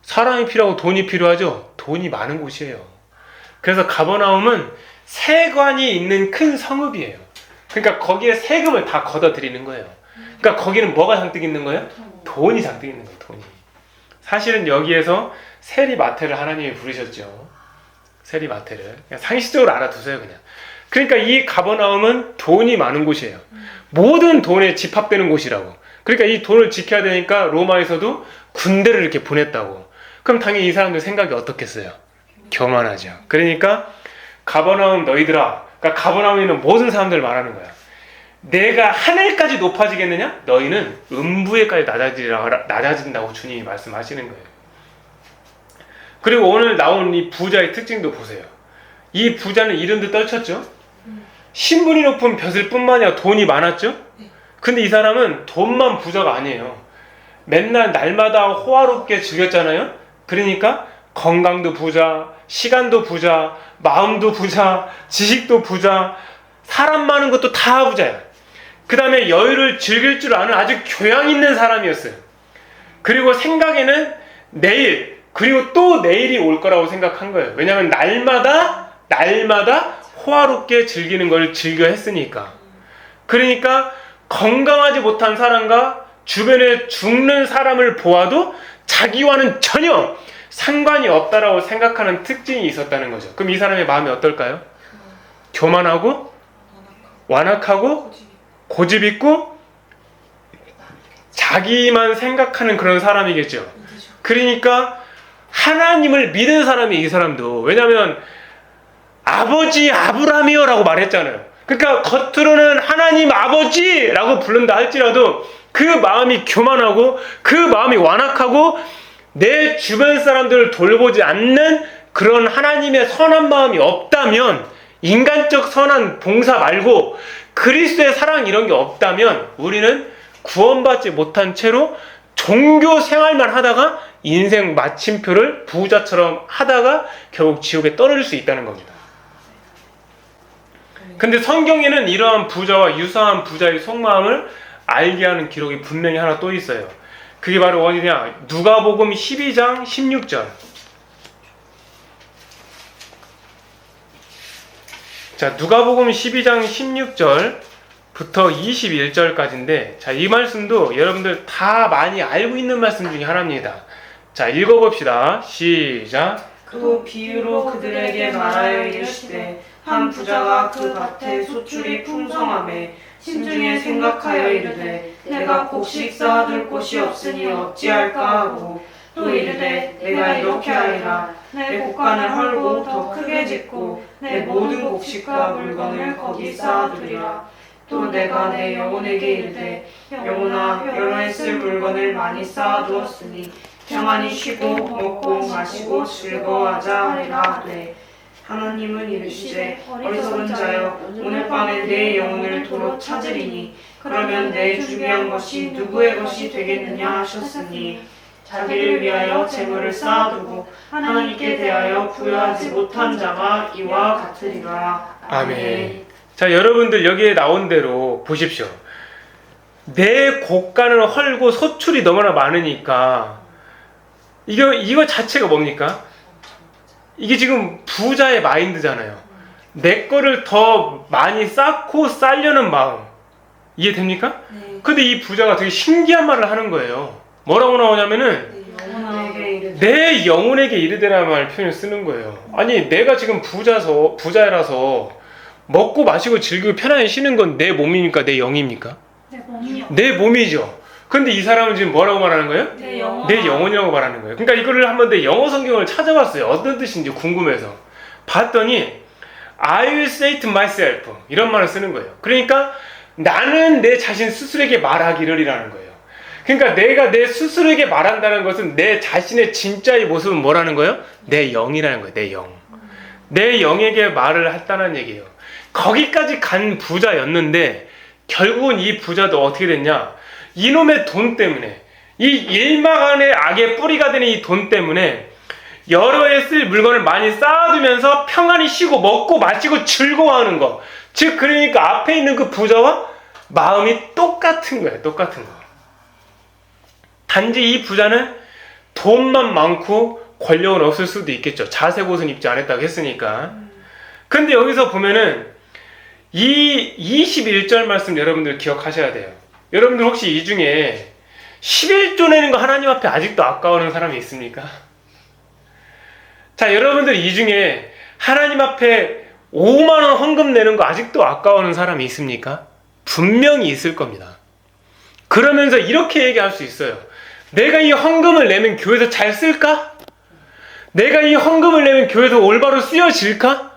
사람이 필요하고 돈이 필요하죠. 돈이 많은 곳이에요. 그래서 가버나움은 세관이 있는 큰 성읍이에요. 그러니까 거기에 세금을 다 걷어들이는 거예요. 그러니까 거기는 뭐가 잔뜩 있는 거예요? 돈이 잔뜩 있는 거예요. 돈이. 사실은 여기에서 세리마태를 하나님이 부르셨죠. 세리마태를. 그냥 상식적으로 알아두세요. 그냥. 그러니까 이 가버나움은 돈이 많은 곳이에요. 모든 돈에 집합되는 곳이라고. 그러니까 이 돈을 지켜야 되니까 로마에서도 군대를 이렇게 보냈다고. 그럼 당연히 이 사람들 생각이 어떻겠어요? 교만하죠. 그러니까 가버나움 너희들아. 그러니까 가버나움에 있는 모든 사람들을 말하는 거야. 내가 하늘까지 높아지겠느냐? 너희는 음부에까지 낮아진다고 주님이 말씀하시는 거예요. 그리고 오늘 나온 이 부자의 특징도 보세요. 이 부자는 이름도 떨쳤죠? 신분이 높은 벼슬 뿐만 아니라 돈이 많았죠? 근데 이 사람은 돈만 부자가 아니에요. 맨날 날마다 호화롭게 즐겼잖아요? 그러니까 건강도 부자, 시간도 부자, 마음도 부자, 지식도 부자, 사람 많은 것도 다 부자야. 그 다음에 여유를 즐길 줄 아는 아주 교양 있는 사람이었어요. 그리고 생각에는 내일, 그리고 또 내일이 올 거라고 생각한 거예요. 왜냐하면 날마다 호화롭게 즐기는 걸 즐겨 했으니까. 그러니까 건강하지 못한 사람과 주변에 죽는 사람을 보아도 자기와는 전혀 상관이 없다라고 생각하는 특징이 있었다는 거죠. 그럼 이 사람의 마음이 어떨까요? 교만하고 완악하고 고집 있고 자기만 생각하는 그런 사람이겠죠. 그러니까 하나님을 믿은 사람이 이 사람도. 왜냐하면 아버지 아브라함이요 라고 말했잖아요. 그러니까 겉으로는 하나님 아버지라고 부른다 할지라도 그 마음이 교만하고 그 마음이 완악하고 내 주변 사람들을 돌보지 않는 그런 하나님의 선한 마음이 없다면, 인간적 선한 봉사 말고 그리스도의 사랑 이런 게 없다면 우리는 구원받지 못한 채로 종교 생활만 하다가 인생 마침표를 부자처럼 하다가 결국 지옥에 떨어질 수 있다는 겁니다. 근데 성경에는 이러한 부자와 유사한 부자의 속마음을 알게 하는 기록이 분명히 하나 또 있어요. 그게 바로 어디냐? 누가복음 12장 16절. 자, 누가복음 12장 16절부터 21절까지인데, 자, 이 말씀도 여러분들 다 많이 알고 있는 말씀 중에 하나입니다. 자, 읽어봅시다. 시작. 또 비유로 그들에게 말하여 이르시되 한 부자가 그 밭에 소출이 풍성하매 심중에 생각하여 이르되 내가 곡식 쌓아둘 곳이 없으니 어찌할까 하고 또 이르되 내가 이렇게 하리라 내 곡간을 헐고 더 크게 짓고 내 모든 곡식과 물건을 거기 쌓아두리라. 또 내가 내 영혼에게 이르되 영혼아 여러 해 쓸 물건을 많이 쌓아두었으니 평안히 쉬고 먹고 마시고 즐거워하자 하리라 하되 하나님은 이르시되 어리석은 자여 오늘 밤에 내 영혼을 도로 찾으리니 그러면 내 준비한 것이 누구의 것이 되겠느냐 하셨으니 자기를 위하여 재물을 쌓아두고 하나님께 대하여 부여하지 못한 자가 이와 같으리라. 아멘. 자, 여러분들 여기에 나온 대로 보십시오. 내 곡간을 헐고 소출이 너무나 많으니까 이거 자체가 뭡니까? 이게 지금 부자의 마인드잖아요. 내 거를 더 많이 쌓고 쌓려는 마음. 이해됩니까? 네. 근데 이 부자가 되게 신기한 말을 하는 거예요. 뭐라고 나오냐면은 내 영혼에게 이르되라는 말 표현을 쓰는 거예요. 아니 내가 지금 부자라서 먹고 마시고 즐기고 편안히 쉬는 건 내 몸입니까? 내 영입니까? 내 몸이요. 내 몸이죠. 근데 이 사람은 지금 뭐라고 말하는 거예요? 내 영혼. 내 영혼이라고 말하는 거예요. 그러니까 이거를 한번 내 영어 성경을 찾아봤어요. 어떤 뜻인지 궁금해서 봤더니 I will say to myself 이런 말을 쓰는 거예요. 그러니까 나는 내 자신 스스로에게 말하기를이라는 거예요. 그러니까 내가 내 스스로에게 말한다는 것은 내 자신의 진짜의 모습은 뭐라는 거예요? 내 영이라는 거예요. 내 영. 내 영에게 말을 했다는 얘기예요. 거기까지 간 부자였는데 결국은 이 부자도 어떻게 됐냐? 이놈의 돈 때문에, 이 일막안의 악의 뿌리가 되는 이 돈 때문에 여러 해 쓸 물건을 많이 쌓아두면서 평안히 쉬고 먹고 마시고 즐거워하는 거. 즉 그러니까 앞에 있는 그 부자와 마음이 똑같은 거예요. 똑같은 거. 단지 이 부자는 돈만 많고 권력은 없을 수도 있겠죠. 자색 옷은 입지 않았다고 했으니까. 근데 여기서 보면은 이 21절 말씀 여러분들 기억하셔야 돼요. 여러분들 혹시 이 중에 11조 내는 거 하나님 앞에 아직도 아까워하는 사람이 있습니까? 자, 여러분들 이 중에 하나님 앞에 5만 원 헌금 내는 거 아직도 아까워하는 사람이 있습니까? 분명히 있을 겁니다. 그러면서 이렇게 얘기할 수 있어요. 내가 이 헌금을 내면 교회에서 잘 쓸까? 내가 이 헌금을 내면 교회에서 올바로 쓰여질까?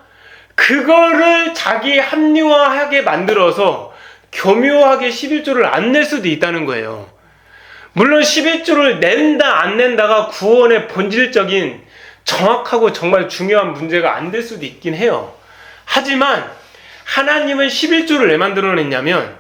그거를 자기 합리화하게 만들어서 교묘하게 11조를 안 낼 수도 있다는 거예요. 물론 11조를 낸다 안 낸다가 구원의 본질적인 정확하고 정말 중요한 문제가 안 될 수도 있긴 해요. 하지만 하나님은 11조를 왜 만들어냈냐면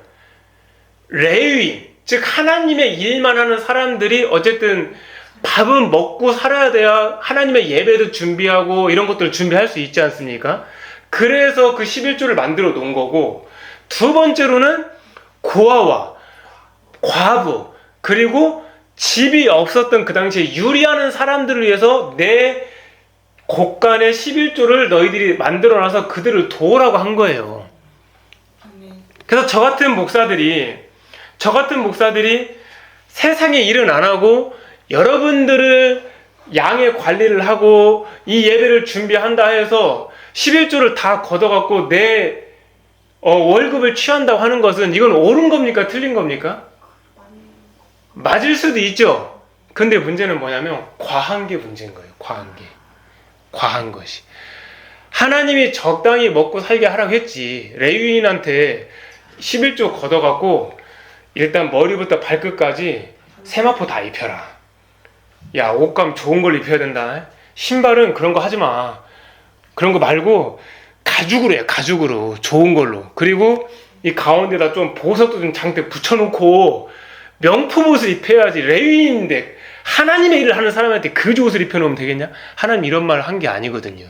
레위, 즉 하나님의 일만 하는 사람들이 어쨌든 밥은 먹고 살아야 돼야 하나님의 예배도 준비하고 이런 것들을 준비할 수 있지 않습니까? 그래서 그 11조를 만들어 놓은 거고, 두 번째로는 고아와 과부 그리고 집이 없었던 그 당시에 유리하는 사람들을 위해서 내 곳간의 11조를 너희들이 만들어놔서 그들을 도우라고 한 거예요. 그래서 저 같은 목사들이 세상에 일은 안 하고 여러분들을 양의 관리를 하고 이 예배를 준비한다 해서 11조를 다 걷어갖고 내 월급을 취한다고 하는 것은 이건 옳은 겁니까? 틀린 겁니까? 맞을 수도 있죠. 근데 문제는 뭐냐면 과한 게 문제인 거예요. 과한 것이. 하나님이 적당히 먹고 살게 하라고 했지. 레위인한테 11조 걷어갖고 일단 머리부터 발끝까지 세마포 다 입혀라. 야, 옷감 좋은 걸 입혀야 된다. 신발은 그런 거 하지 마. 그런 거 말고 가죽으로 해. 가죽으로. 좋은 걸로. 그리고 이 가운데다 좀 보석도 좀 장대 붙여놓고 명품 옷을 입혀야지. 레위인인데 하나님의 일을 하는 사람한테 그지 옷을 입혀놓으면 되겠냐? 하나님 이런 말을 한 게 아니거든요.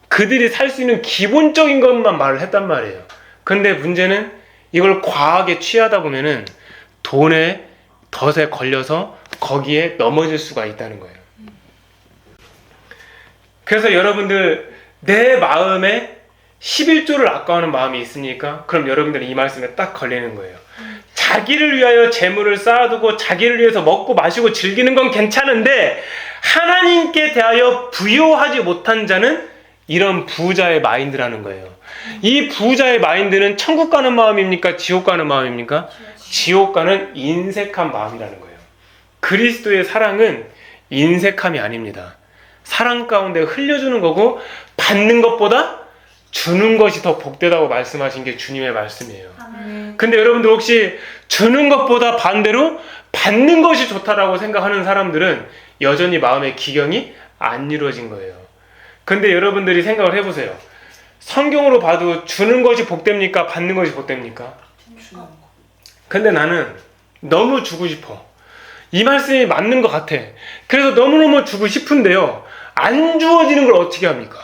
그들이 살 수 있는 기본적인 것만 말을 했단 말이에요. 근데 문제는 이걸 과하게 취하다 보면은 돈에 덫에 걸려서 거기에 넘어질 수가 있다는 거예요. 그래서 여러분들 내 마음에 11조를 아까워하는 마음이 있습니까? 그럼 여러분들은 이 말씀에 딱 걸리는 거예요. 자기를 위하여 재물을 쌓아두고 자기를 위해서 먹고 마시고 즐기는 건 괜찮은데 하나님께 대하여 부요하지 못한 자는 이런 부자의 마인드라는 거예요. 이 부자의 마인드는 천국 가는 마음입니까? 지옥 가는 마음입니까? 지옥 가는 인색한 마음이라는 거예요. 그리스도의 사랑은 인색함이 아닙니다. 사랑 가운데 흘려주는 거고 받는 것보다 주는 것이 더 복되다고 말씀하신 게 주님의 말씀이에요. 근데 여러분들 혹시 주는 것보다 반대로 받는 것이 좋다라고 생각하는 사람들은 여전히 마음의 기경이 안 이루어진 거예요. 근데 여러분들이 생각을 해보세요. 성경으로 봐도 주는 것이 복됩니까? 받는 것이 복됩니까? 근데 나는 너무 주고 싶어. 이 말씀이 맞는 것 같아. 그래서 너무너무 주고 싶은데요. 안 주어지는 걸 어떻게 합니까?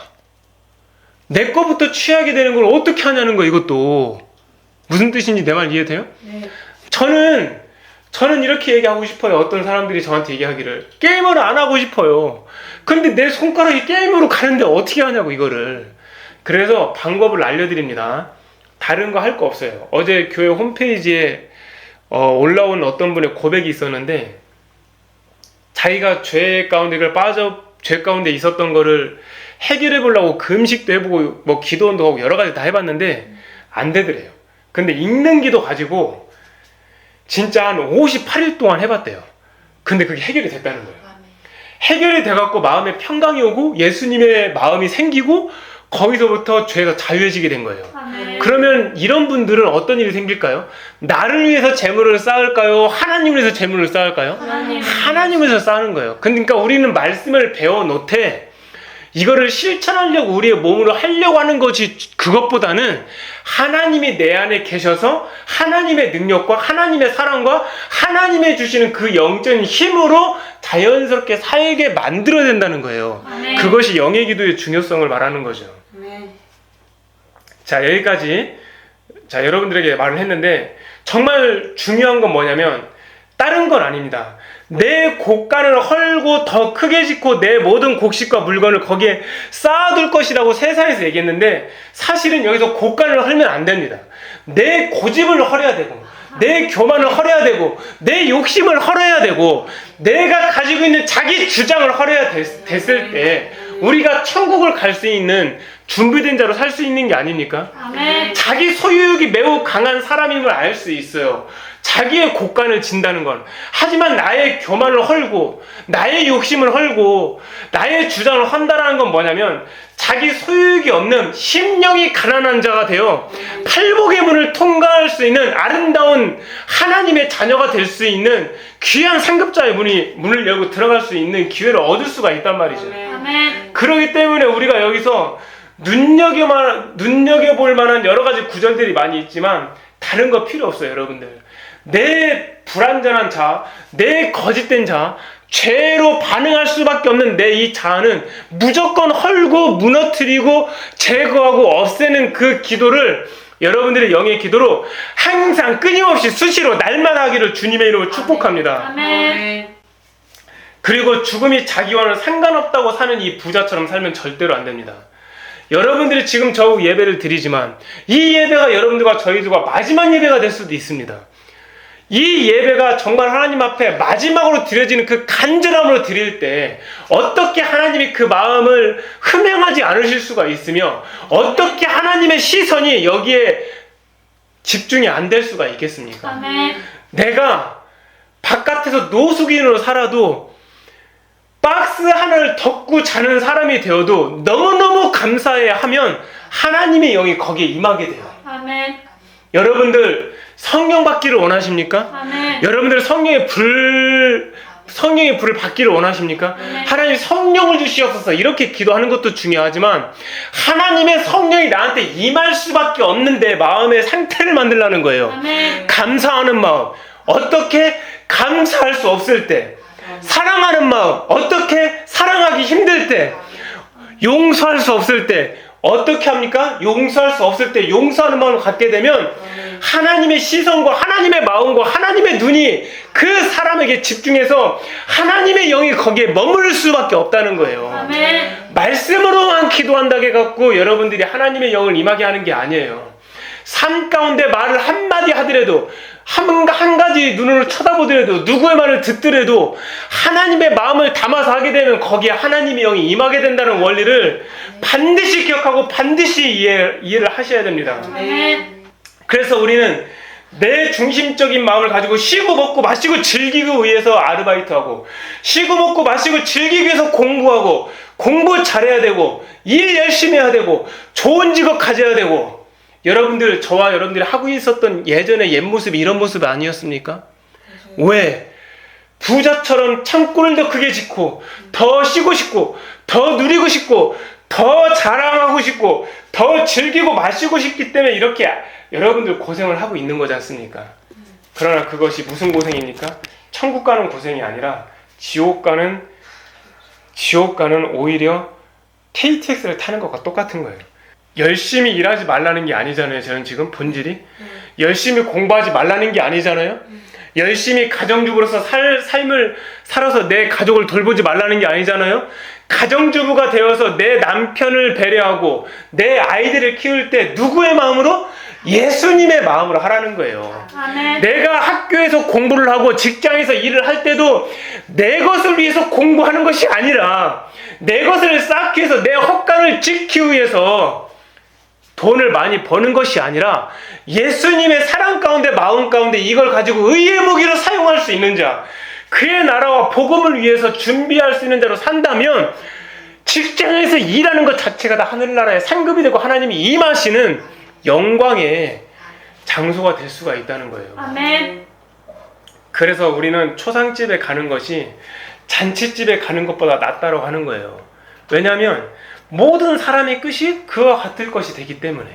내 거부터 취하게 되는 걸 어떻게 하냐는 거. 이것도 무슨 뜻인지 내 말 이해돼요? 네. 저는 이렇게 얘기하고 싶어요. 어떤 사람들이 저한테 얘기하기를 게임을 안 하고 싶어요. 근데 내 손가락이 게임으로 가는데 어떻게 하냐고 이거를. 그래서 방법을 알려드립니다. 다른 거 할 거 없어요. 어제 교회 홈페이지에 올라온 어떤 분의 고백이 있었는데 자기가 죄 가운데 있었던 거를 해결해 보려고 금식도 해보고 뭐 기도도 하고 여러 가지 다 해봤는데 안 되더래요. 근데 읽는 기도 가지고 진짜 한 58일 동안 해봤대요. 근데 그게 해결이 됐다는 거예요. 해결이 돼갖고 마음에 평강이 오고 예수님의 마음이 생기고 거기서부터 죄에서 자유해지게 된 거예요. 그러면 이런 분들은 어떤 일이 생길까요? 나를 위해서 재물을 쌓을까요? 하나님을 위해서 재물을 쌓을까요? 하나님을 위해서 쌓는 거예요. 그러니까 우리는 말씀을 배워놓되 이거를 실천하려고 우리의 몸으로 하려고 하는 것이 그것보다는 하나님이 내 안에 계셔서 하나님의 능력과 하나님의 사랑과 하나님의 주시는 그 영적인 힘으로 자연스럽게 살게 만들어야 된다는 거예요. 그것이 영의 기도의 중요성을 말하는 거죠. 자, 여기까지 여러분들에게 말을 했는데 정말 중요한 건 뭐냐면 다른 건 아닙니다. 내 곡간을 헐고 더 크게 짓고 내 모든 곡식과 물건을 거기에 쌓아둘 것이라고 세상에서 얘기했는데 사실은 여기서 곡간을 헐면 안 됩니다. 내 고집을 헐어야 되고 내 교만을 헐어야 되고 내 욕심을 헐어야 되고 내가 가지고 있는 자기 주장을 헐어야 됐을 때 우리가 천국을 갈 수 있는 준비된 자로 살 수 있는 게 아닙니까? 아멘. 자기 소유욕이 매우 강한 사람임을 알 수 있어요. 자기의 곡간을 진다는 건. 하지만 나의 교만을 헐고 나의 욕심을 헐고 나의 주장을 헌다라는 건 뭐냐면 자기 소유욕이 없는 심령이 가난한 자가 되어 팔복의 문을 통과할 수 있는 아름다운 하나님의 자녀가 될 수 있는 귀한 상급자의 문을 열고 들어갈 수 있는 기회를 얻을 수가 있단 말이죠. 아멘. 그렇기 때문에 우리가 여기서 눈여겨볼 만한 여러 가지 구절들이 많이 있지만 다른 거 필요 없어요, 여러분들. 내 불완전한 자, 내 거짓된 자, 죄로 반응할 수밖에 없는 내 이 자아는 무조건 헐고 무너뜨리고 제거하고 없애는 그 기도를 여러분들의 영의 기도로 항상 끊임없이 수시로 날마다 하기를 주님의 이름으로 축복합니다. 아멘. 그리고 죽음이 자기와는 상관없다고 사는 이 부자처럼 살면 절대로 안 됩니다. 여러분들이 지금 저우 예배를 드리지만 이 예배가 여러분들과 저희들과 마지막 예배가 될 수도 있습니다. 이 예배가 정말 하나님 앞에 마지막으로 드려지는 그 간절함으로 드릴 때 어떻게 하나님이 그 마음을 흠행하지 않으실 수가 있으며 어떻게 하나님의 시선이 여기에 집중이 안 될 수가 있겠습니까? 아멘. 내가 바깥에서 노숙인으로 살아도 박스 하나를 덮고 자는 사람이 되어도 너무너무 감사해야 하면 하나님의 영이 거기에 임하게 돼요. 아멘. 여러분들 성령 받기를 원하십니까? 아멘. 여러분들 성령의 불을 받기를 원하십니까? 네. 하나님 성령을 주시옵소서 이렇게 기도하는 것도 중요하지만 하나님의 성령이 나한테 임할 수밖에 없는 내 마음의 상태를 만들라는 거예요. 아멘. 감사하는 마음, 어떻게 감사할 수 없을 때, 사랑하는 마음, 어떻게 사랑하기 힘들 때, 용서할 수 없을 때 어떻게 합니까? 용서할 수 없을 때 용서하는 마음을 갖게 되면 하나님의 시선과 하나님의 마음과 하나님의 눈이 그 사람에게 집중해서 하나님의 영이 거기에 머무를 수밖에 없다는 거예요. 아멘. 말씀으로만 기도한다고 해갖고 여러분들이 하나님의 영을 임하게 하는 게 아니에요. 삶 가운데 말을 한마디 하더라도 한 가지 눈으로 쳐다보더라도 누구의 말을 듣더라도 하나님의 마음을 담아서 하게 되면 거기에 하나님의 영이 임하게 된다는 원리를 반드시 기억하고 반드시 이해를 하셔야 됩니다. 아멘. 그래서 우리는 내 중심적인 마음을 가지고 쉬고 먹고 마시고 즐기기 위해서 아르바이트하고 쉬고 먹고 마시고 즐기기 위해서 공부하고 공부 잘해야 되고 일 열심히 해야 되고 좋은 직업 가져야 되고 여러분들 저와 여러분들이 하고 있었던 예전의 옛 모습이 이런 모습이 아니었습니까? 왜? 부자처럼 창고를 더 크게 짓고 더 쉬고 싶고 더 누리고 싶고 더 자랑하고 싶고 더 즐기고 마시고 싶기 때문에 이렇게 여러분들 고생을 하고 있는 거지 않습니까? 그러나 그것이 무슨 고생입니까? 천국 가는 고생이 아니라 지옥 가는 오히려 KTX를 타는 것과 똑같은 거예요. 열심히 일하지 말라는 게 아니잖아요. 저는 지금 본질이 열심히 공부하지 말라는 게 아니잖아요. 열심히 가정주부로서 삶을 살아서 내 가족을 돌보지 말라는 게 아니잖아요. 가정주부가 되어서 내 남편을 배려하고 내 아이들을 키울 때 누구의 마음으로? 예수님의 마음으로 하라는 거예요. 아멘. 내가 학교에서 공부를 하고 직장에서 일을 할 때도 내 것을 위해서 공부하는 것이 아니라 내 것을 쌓기 위해서 내 헛간을 지키기 위해서 돈을 많이 버는 것이 아니라 예수님의 사랑 가운데 마음 가운데 이걸 가지고 의의 무기로 사용할 수 있는 자, 그의 나라와 복음을 위해서 준비할 수 있는 자로 산다면 직장에서 일하는 것 자체가 다 하늘나라의 상급이 되고 하나님이 임하시는 영광의 장소가 될 수가 있다는 거예요. 아멘. 그래서 우리는 초상집에 가는 것이 잔치집에 가는 것보다 낫다고 하는 거예요. 왜냐하면 모든 사람의 끝이 그와 같을 것이 되기 때문에.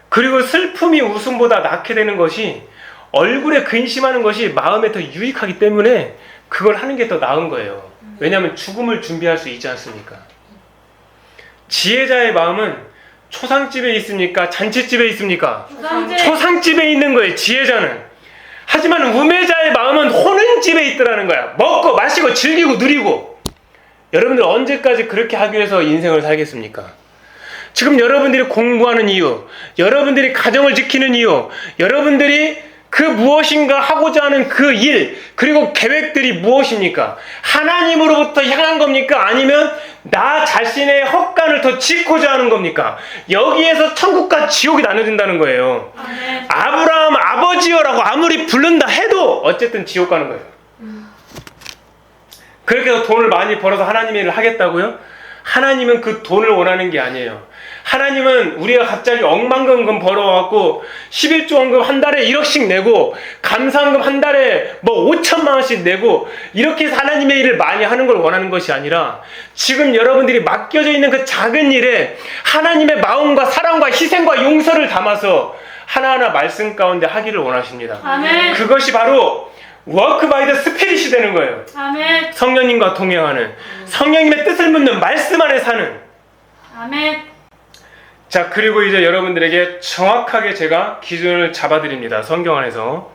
그리고 슬픔이 웃음보다 낫게 되는 것이 얼굴에 근심하는 것이 마음에 더 유익하기 때문에 그걸 하는 게 더 나은 거예요. 왜냐하면 죽음을 준비할 수 있지 않습니까? 지혜자의 마음은 초상집에 있습니까? 잔치집에 있습니까? 초상집. 초상집에 있는 거예요. 지혜자는. 하지만 우매자의 사람의 마음은 호는 집에 있더라는 거야. 먹고 마시고 즐기고 누리고. 여러분들 언제까지 그렇게 하기 위해서 인생을 살겠습니까? 지금 여러분들이 공부하는 이유, 여러분들이 가정을 지키는 이유, 여러분들이 그 무엇인가 하고자 하는 그 일, 그리고 계획들이 무엇입니까? 하나님으로부터 향한 겁니까? 아니면 나 자신의 헛간을 더 짓고자 하는 겁니까? 여기에서 천국과 지옥이 나눠진다는 거예요. 아멘. 아브라함 아버지여라고 아무리 부른다 해도 어쨌든 지옥 가는 거예요. 그렇게 해서 돈을 많이 벌어서 하나님의 일을 하겠다고요? 하나님은 그 돈을 원하는 게 아니에요. 하나님은 우리가 갑자기 억만금금 벌어갖고 11조 원금 한 달에 1억씩 내고 감사원금 한 달에 뭐 5천만 원씩 내고 이렇게 해서 하나님의 일을 많이 하는 걸 원하는 것이 아니라 지금 여러분들이 맡겨져 있는 그 작은 일에 하나님의 마음과 사랑과 희생과 용서를 담아서 하나하나 말씀 가운데 하기를 원하십니다. 아멘. 그것이 바로 워크 바이 더 스피릿이 되는 거예요. 아멘. 성령님과 동행하는, 성령님의 뜻을 묻는 말씀 안에 사는. 아멘. 자, 그리고 이제 여러분들에게 정확하게 제가 기준을 잡아드립니다. 성경 안에서.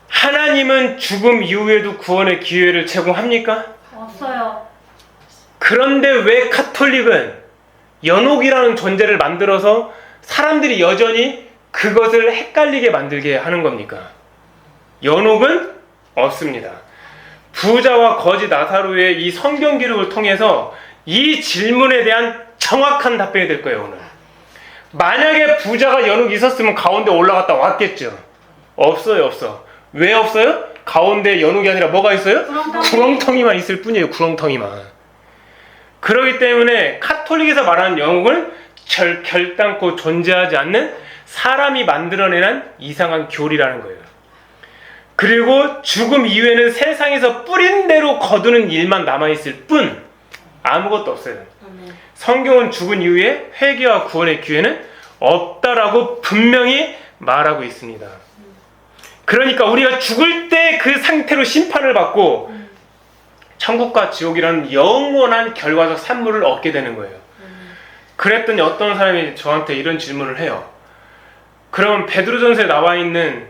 하나님은 죽음 이후에도 구원의 기회를 제공합니까? 없어요. 그런데 왜 카톨릭은 연옥이라는 존재를 만들어서 사람들이 여전히 그것을 헷갈리게 만들게 하는 겁니까? 연옥은 없습니다. 부자와 거지 나사로의 이 성경 기록을 통해서 이 질문에 대한 정확한 답변이 될 거예요, 오늘. 만약에 부자가 연옥이 있었으면 가운데 올라갔다 왔겠죠. 없어요, 없어. 왜 없어요? 가운데 연옥이 아니라 뭐가 있어요? 구렁텅이만 있을 뿐이에요, 구렁텅이만. 그렇기 때문에 카톨릭에서 말하는 연옥은 결단코 존재하지 않는 사람이 만들어내는 이상한 교리라는 거예요. 그리고 죽음 이후에는 세상에서 뿌린 대로 거두는 일만 남아있을 뿐 아무것도 없어요. 성경은 죽은 이후에 회개와 구원의 기회는 없다라고 분명히 말하고 있습니다. 그러니까 우리가 죽을 때 그 상태로 심판을 받고 천국과 지옥이라는 영원한 결과적 산물을 얻게 되는 거예요. 그랬더니 어떤 사람이 저한테 이런 질문을 해요. 그럼 베드로전서에 나와 있는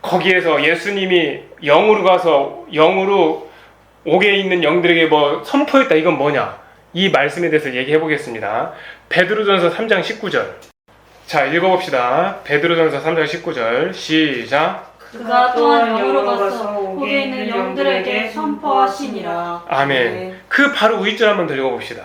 거기에서 예수님이 영으로 가서 영으로 옥에 있는 영들에게 뭐 선포했다, 이건 뭐냐? 이 말씀에 대해서 얘기해 보겠습니다. 베드로전서 3장 19절. 자, 읽어봅시다. 베드로전서 3장 19절. 시작. 그가 또한 영으로 가서 옥에 있는 영들에게 선포하시니라. 아멘. 그 바로 윗절 한번 더 읽어봅시다.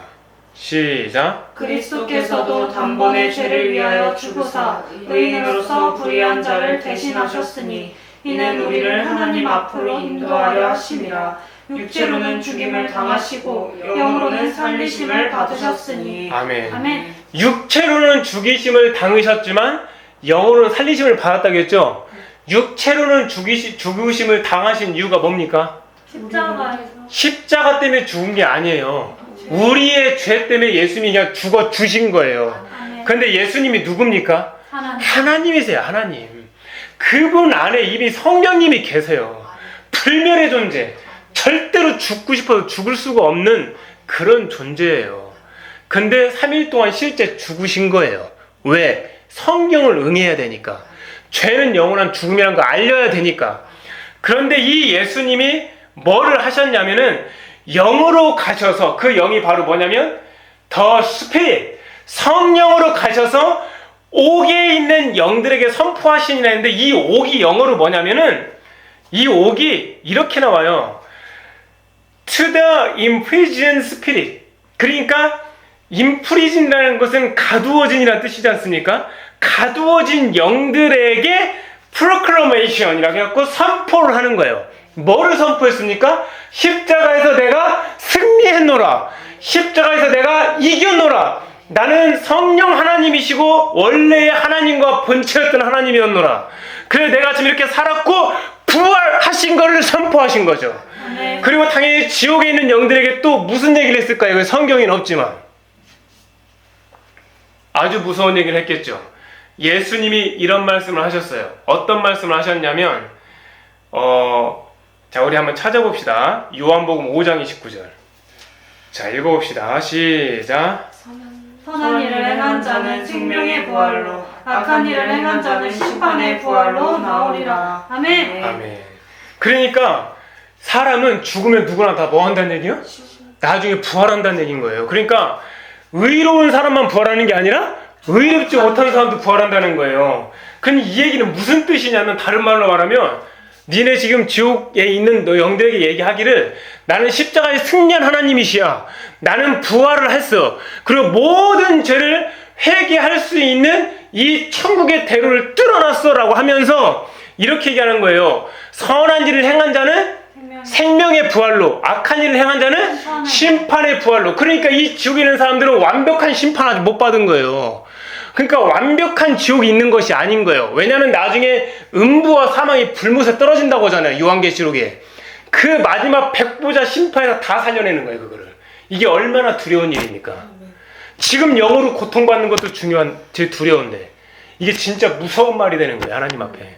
시작. 그리스도께서도 단번에 죄를 위하여 죽으사 의인으로서 불의한 자를 대신하셨으니 이는 우리를 하나님 앞으로 인도하려 하심이라. 육체로는 죽임을 당하시고 영으로는 살리심을 받으셨으니. 아멘. 아멘. 육체로는 죽이심을 당하셨지만 영으로는 살리심을 받았다겠죠? 육체로는 죽으심을 당하신 이유가 뭡니까? 십자가에서. 십자가 때문에 죽은 게 아니에요. 우리의 죄 때문에 예수님이 그냥 죽어 주신 거예요. 아멘. 그런데 예수님이 누굽니까? 하나님. 하나님이세요, 하나님. 그분 안에 이미 성령님이 계세요. 불멸의 존재. 절대로 죽고 싶어도 죽을 수가 없는 그런 존재예요. 근데 3일 동안 실제 죽으신 거예요. 왜? 성경을 응해야 되니까. 죄는 영원한 죽음이라는 거 알려야 되니까. 그런데 이 예수님이 뭐를 하셨냐면은 영으로 가셔서, 그 영이 바로 뭐냐면 더 스피릿, 성령으로 가셔서 옥에 있는 영들에게 선포하시니라 했는데, 이 옥이 영어로 뭐냐면은 이 옥이 이렇게 나와요. To the imprisoned spirit. 그러니까 imprison이라는 것은 가두어진이라는 뜻이지 않습니까? 가두어진 영들에게 proclamation이라고 해갖고 선포를 하는 거예요. 뭐를 선포했습니까? 십자가에서 내가 승리했노라. 십자가에서 내가 이겼노라. 나는 성령 하나님이시고 원래의 하나님과 본체였던 하나님이었노라. 그래서 내가 지금 이렇게 살았고 부활하신 것을 선포하신 거죠. 아멘. 그리고 당연히 지옥에 있는 영들에게 또 무슨 얘기를 했을까요? 성경에는 없지만 아주 무서운 얘기를 했겠죠. 예수님이 이런 말씀을 하셨어요. 어떤 말씀을 하셨냐면 자, 우리 한번 찾아봅시다. 요한복음 5장 29절. 자, 읽어봅시다. 시작. 선한 일을 행한 자는 생명의 부활로, 악한 일을 행한 자는 심판의 부활로 나오리라. 아멘. 아멘. 그러니까 사람은 죽으면 누구나 다 뭐 한다는 얘기요? 나중에 부활한다는 얘기인 거예요. 그러니까 의로운 사람만 부활하는 게 아니라 의롭지 못한 사람도 부활한다는 거예요. 그럼 이 얘기는 무슨 뜻이냐면, 다른 말로 말하면 니네 지금 지옥에 있는 너 영들에게 얘기하기를, 나는 십자가에 승리한 하나님이시야. 나는 부활을 했어. 그리고 모든 죄를 회개할 수 있는 이 천국의 대로를 뚫어놨어 라고 하면서 이렇게 얘기하는 거예요. 선한 일을 행한 자는 생명의 부활로, 악한 일을 행한 자는 심판의 부활로. 그러니까 이 지옥에 있는 사람들은 완벽한 심판 아직 못 받은 거예요. 그러니까 완벽한 지옥이 있는 것이 아닌 거예요. 왜냐하면 나중에 음부와 사망이 불못에 떨어진다고 하잖아요. 요한계시록에. 그 마지막 백보자 심판에서 다 살려내는 거예요. 그거를. 이게 얼마나 두려운 일입니까? 지금 영으로 고통받는 것도 제일 두려운데 이게 진짜 무서운 말이 되는 거예요. 하나님 앞에.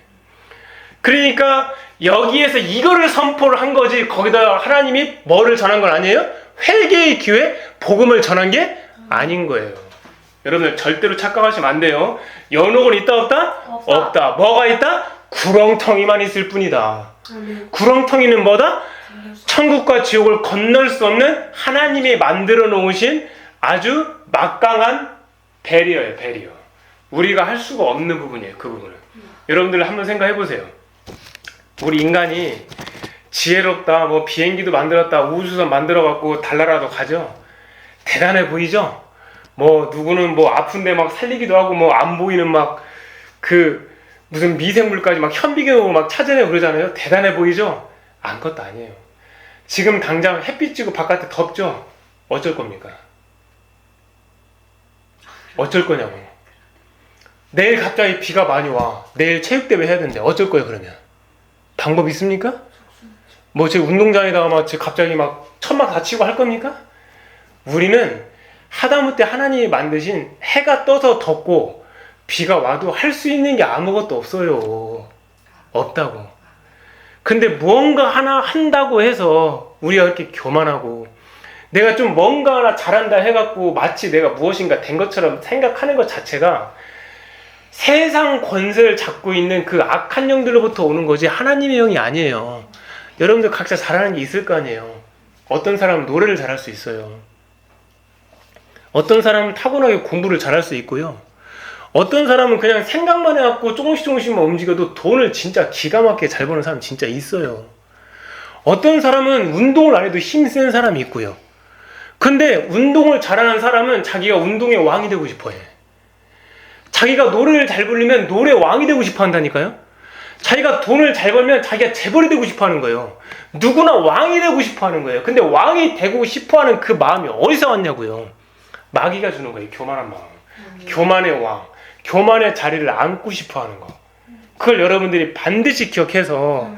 그러니까 여기에서 이거를 선포를 한 거지, 거기다 하나님이 뭐를 전한 건 아니에요? 회개의 기회, 복음을 전한 게 아닌 거예요. 여러분들 절대로 착각하시면 안 돼요. 연옥은 있다 없다? 없다. 뭐가 있다? 구렁텅이만 있을 뿐이다. 구렁텅이는 뭐다? 천국과 지옥을 건널 수 없는 하나님이 만들어 놓으신 아주 막강한 배리어예요. 배리어. 우리가 할 수가 없는 부분이에요. 그 부분은. 여러분들 한번 생각해 보세요. 우리 인간이 지혜롭다, 뭐 비행기도 만들었다, 우주선 만들어 갖고 달나라도 가죠. 대단해 보이죠? 뭐 누구는 뭐 아픈데 막 살리기도 하고, 뭐 안 보이는 막 그 무슨 미생물까지 막 현미경으로 막 찾아내고 그러잖아요. 대단해 보이죠? 아무것도 아니에요. 지금 당장 햇빛 쬐고 바깥에 덥죠? 어쩔 겁니까? 어쩔 거냐고. 내일 갑자기 비가 많이 와. 내일 체육대회 해야 되는데 어쩔 거예요, 그러면? 방법 있습니까? 뭐 제 운동장에다가 막 갑자기 막 천막 다치고 할 겁니까? 우리는 하다못해 하나님이 만드신 해가 떠서 덥고 비가 와도 할 수 있는 게 아무것도 없어요. 없다고. 근데 무언가 하나 한다고 해서 우리가 그렇게 교만하고, 내가 좀 뭔가 하나 잘한다 해갖고 마치 내가 무엇인가 된 것처럼 생각하는 것 자체가 세상 권세를 잡고 있는 그 악한 영들로부터 오는 거지 하나님의 영이 아니에요. 여러분들 각자 잘하는 게 있을 거 아니에요. 어떤 사람은 노래를 잘할 수 있어요. 어떤 사람은 타고나게 공부를 잘할 수 있고요. 어떤 사람은 그냥 생각만 해갖고 조금씩만 움직여도 돈을 진짜 기가 막히게 잘 버는 사람 진짜 있어요. 어떤 사람은 운동을 안 해도 힘센 사람이 있고요. 근데 운동을 잘하는 사람은 자기가 운동의 왕이 되고 싶어 해. 자기가 노래를 잘 부르면 노래 왕이 되고 싶어 한다니까요. 자기가 돈을 잘 벌면 자기가 재벌이 되고 싶어 하는 거예요. 누구나 왕이 되고 싶어 하는 거예요. 근데 왕이 되고 싶어 하는 그 마음이 어디서 왔냐고요. 마귀가 주는 거예요. 교만한 마음. 교만의 왕. 교만의 자리를 안고 싶어 하는 거. 그걸 여러분들이 반드시 기억해서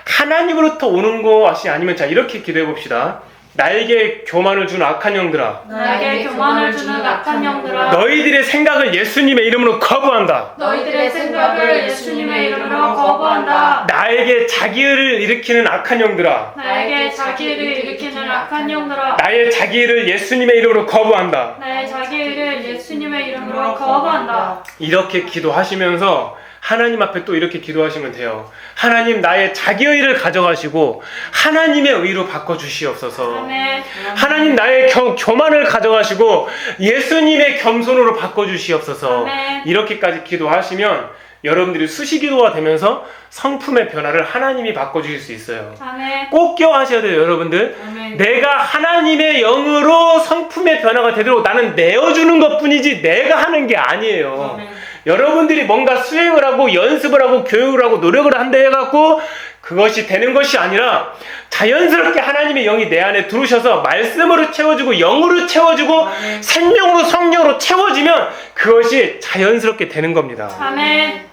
하나님으로부터 오는 것이 아니면, 자, 이렇게 기도해 봅시다. 나에게 교만을 주는 악한 영들아, 나에게 교만을 주는 악한 영들아, 너희들의 생각을 예수님의 이름으로 거부한다. 너희들의 생각을 예수님의 이름으로 거부한다. 나에게 자기의를 일으키는 악한 영들아, 나에게 자기를 일으키는 악한 영들아, 나의 자기의를 예수님의 이름으로 거부한다. 나의 자기를 예수님의 이름으로 거부한다. 이렇게 기도하시면서 하나님 앞에 또 이렇게 기도하시면 돼요. 하나님, 나의 자기의를 가져가시고 하나님의 의로 바꿔주시옵소서. 아멘. 하나님, 나의 교만을 가져가시고 예수님의 겸손으로 바꿔주시옵소서. 아멘. 이렇게까지 기도하시면 여러분들이 수시기도가 되면서 성품의 변화를 하나님이 바꿔주실 수 있어요. 아멘. 꼭 기억하셔야 돼요, 여러분들. 아멘. 내가 하나님의 영으로 성품의 변화가 되도록 나는 내어주는 것뿐이지 내가 하는 게 아니에요. 아멘. 여러분들이 뭔가 수행을 하고 연습을 하고 교육을 하고 노력을 한다 해갖고 그것이 되는 것이 아니라 자연스럽게 하나님의 영이 내 안에 들어오셔서 말씀으로 채워주고 영으로 채워주고 생명으로 성령으로 채워지면 그것이 자연스럽게 되는 겁니다. 아멘.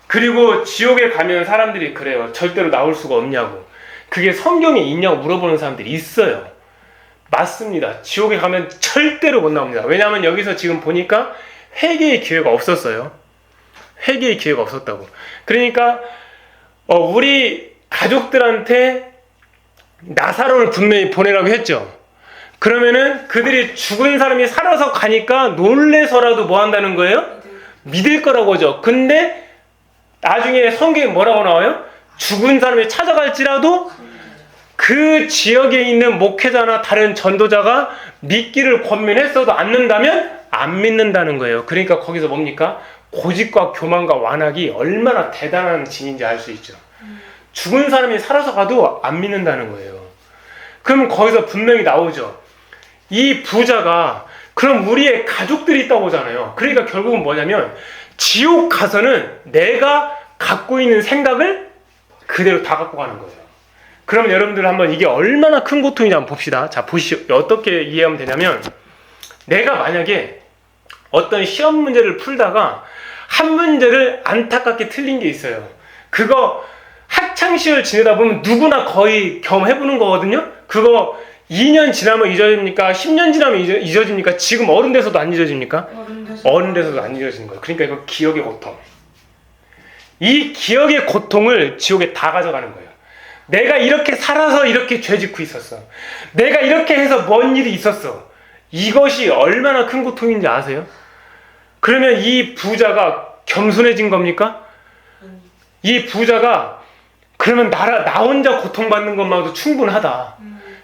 그리고 지옥에 가면 사람들이 그래요. 절대로 나올 수가 없냐고. 그게 성경에 있냐고 물어보는 사람들이 있어요. 맞습니다. 지옥에 가면 절대로 못 나옵니다. 왜냐하면 여기서 지금 보니까 회개의 기회가 없었어요. 회개의 기회가 없었다고. 그러니까 우리 가족들한테 나사로를 분명히 보내라고 했죠. 그러면은 그들이 죽은 사람이 살아서 가니까 놀래서라도 뭐 한다는 거예요? 믿을 거라고 하죠. 근데 나중에 성경에 뭐라고 나와요? 죽은 사람이 찾아갈지라도 그 지역에 있는 목회자나 다른 전도자가 믿기를 권면했어도 않는다면 안 믿는다는 거예요. 그러니까 거기서 뭡니까? 고집과 교만과 완악이 얼마나 대단한 진인지 알 수 있죠. 죽은 사람이 살아서 가도 안 믿는다는 거예요. 그럼 거기서 분명히 나오죠. 이 부자가 그럼 우리의 가족들이 있다고 하잖아요. 그러니까 결국은 뭐냐면 지옥 가서는 내가 갖고 있는 생각을 그대로 다 갖고 가는 거예요. 그럼 여러분들 한번 이게 얼마나 큰 고통인지 한번 봅시다. 자, 보시죠. 어떻게 이해하면 되냐면 내가 만약에 어떤 시험 문제를 풀다가 한 문제를 안타깝게 틀린 게 있어요. 그거 학창시절 지내다 보면 누구나 거의 경험해보는 거거든요. 그거 2년 지나면 잊어집니까? 10년 지나면 잊어집니까? 지금 어른 돼서도 안 잊어집니까? 어른 돼서도 안 잊어지는 거예요. 그러니까 이거 기억의 고통. 이 기억의 고통을 지옥에 다 가져가는 거예요. 내가 이렇게 살아서 이렇게 죄 짓고 있었어. 내가 이렇게 해서 뭔 일이 있었어. 이것이 얼마나 큰 고통인지 아세요? 그러면 이 부자가 겸손해진 겁니까? 이 부자가 그러면 나 혼자 고통받는 것만으로도 충분하다.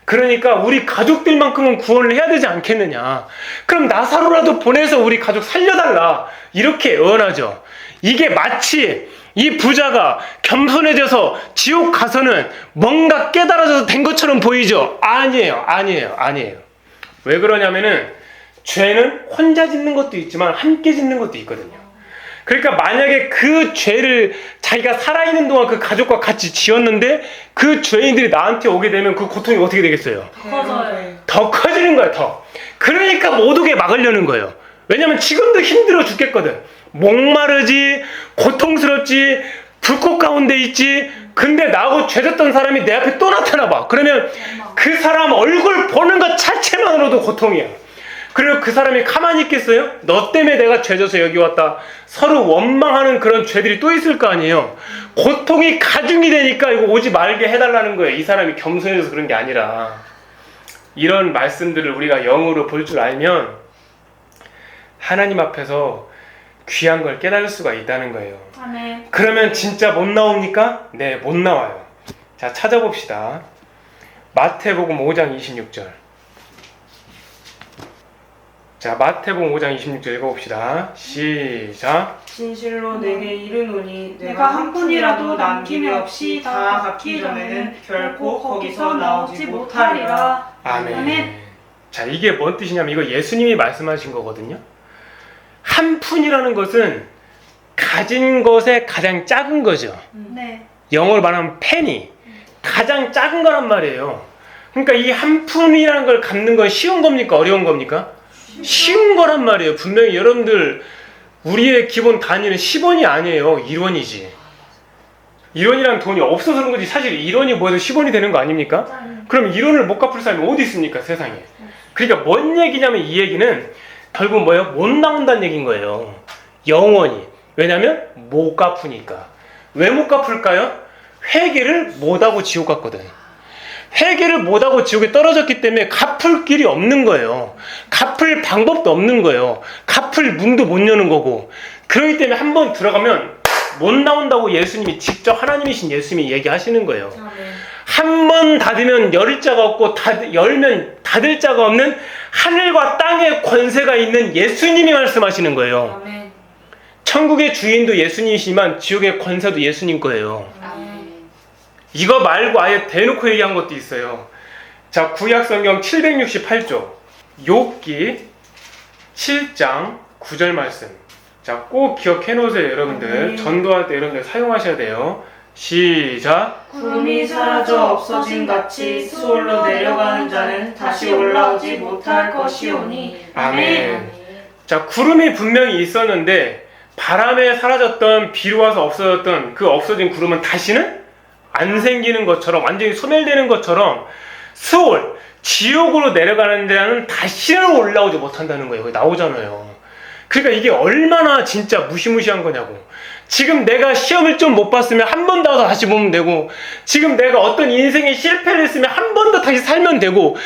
그러니까 우리 가족들만큼은 구원을 해야 되지 않겠느냐. 그럼 나사로라도 보내서 우리 가족 살려달라. 이렇게 애원하죠. 이게 마치 이 부자가 겸손해져서 지옥 가서는 뭔가 깨달아져서 된 것처럼 보이죠? 아니에요. 왜 그러냐면은 죄는 혼자 짓는 것도 있지만 함께 짓는 것도 있거든요. 그러니까 만약에 그 죄를 자기가 살아있는 동안 그 가족과 같이 지었는데 그 죄인들이 나한테 오게 되면 그 고통이 어떻게 되겠어요? 커져요. 더 커지는 거야, 더. 그러니까 못 오게 막으려는 거예요. 왜냐면 지금도 힘들어 죽겠거든. 목마르지, 고통스럽지, 불꽃 가운데 있지. 근데 나하고 죄졌던 사람이 내 앞에 또 나타나 봐. 그러면 그 사람 얼굴 보는 것 자체만으로도 고통이야. 그리고 그 사람이 가만히 있겠어요? 너 때문에 내가 죄져서 여기 왔다. 서로 원망하는 그런 죄들이 또 있을 거 아니에요. 고통이 가중이 되니까 이거 오지 말게 해달라는 거예요. 이 사람이 겸손해서 그런 게 아니라. 이런 말씀들을 우리가 영으로 볼 줄 알면 하나님 앞에서 귀한 걸 깨달을 수가 있다는 거예요. 아멘. 그러면 진짜 못 나옵니까? 네, 못 나와요. 자, 찾아봅시다. 마태복음 5장 26절. 자, 마태복음 5장 26절 읽어봅시다. 시작. 진실로 내게 이르노니 내가 한 푼이라도 남김이 없이 다 갚기 전에는 결코 거기서 나오지 못하리라. 아멘. 아멘. 자, 이게 뭔 뜻이냐면 이거 예수님이 말씀하신 거거든요. 한 푼이라는 것은 가진 것의 가장 작은 거죠. 네. 영어로 말하면 penny. 가장 작은 거란 말이에요. 그러니까 이 한 푼이라는 걸 갚는 건 쉬운 겁니까? 어려운 겁니까? 쉬운 거란 말이에요. 분명히 여러분들 우리의 기본 단위는 10원이 아니에요. 1원이지. 1원이란 돈이 없어서 그런 거지. 사실 1원이 뭐해도 10원이 되는 거 아닙니까? 그럼 1원을 못 갚을 사람이 어디 있습니까? 세상에. 그러니까 뭔 얘기냐면 이 얘기는 결국 뭐예요? 못 나온다는 얘기인 거예요. 영원히. 왜냐면 못 갚으니까. 왜 못 갚을까요? 회개를 못하고 지옥 갔거든. 회개를 못하고 지옥에 떨어졌기 때문에 갚을 길이 없는 거예요. 갚을 방법도 없는 거예요. 갚을 문도 못 여는 거고. 그렇기 때문에 한번 들어가면 못 나온다고 예수님이 직접 하나님이신 예수님이 얘기하시는 거예요. 한 번 닫으면 열릴 자가 없고 열면 닫을 자가 없는 하늘과 땅의 권세가 있는 예수님이 말씀하시는 거예요. 아멘. 천국의 주인도 예수님이시지만 지옥의 권세도 예수님 거예요. 이거 말고 아예 대놓고 얘기한 것도 있어요. 자, 구약성경 768조 욥기 7장 9절 말씀. 자, 꼭 기억해 놓으세요, 여러분들. 전도할 때 여러분들 사용하셔야 돼요. 시작. 구름이 사라져 없어진 같이 수월로 내려가는 자는 다시 올라오지 못할 것이오니. 아멘. 자, 구름이 분명히 있었는데 바람에 사라졌던, 비로 와서 없어졌던 그 없어진 구름은 다시는 안 생기는 것처럼, 완전히 소멸되는 것처럼 스올, 지옥으로 내려가는 데는 다시는 올라오지 못한다는 거예요. 거기 나오잖아요. 그러니까 이게 얼마나 진짜 무시무시한 거냐고. 지금 내가 시험을 좀 못 봤으면 한 번 더 다시 보면 되고, 지금 내가 어떤 인생의 실패를 했으면 한 번 더 다시 살면 되고,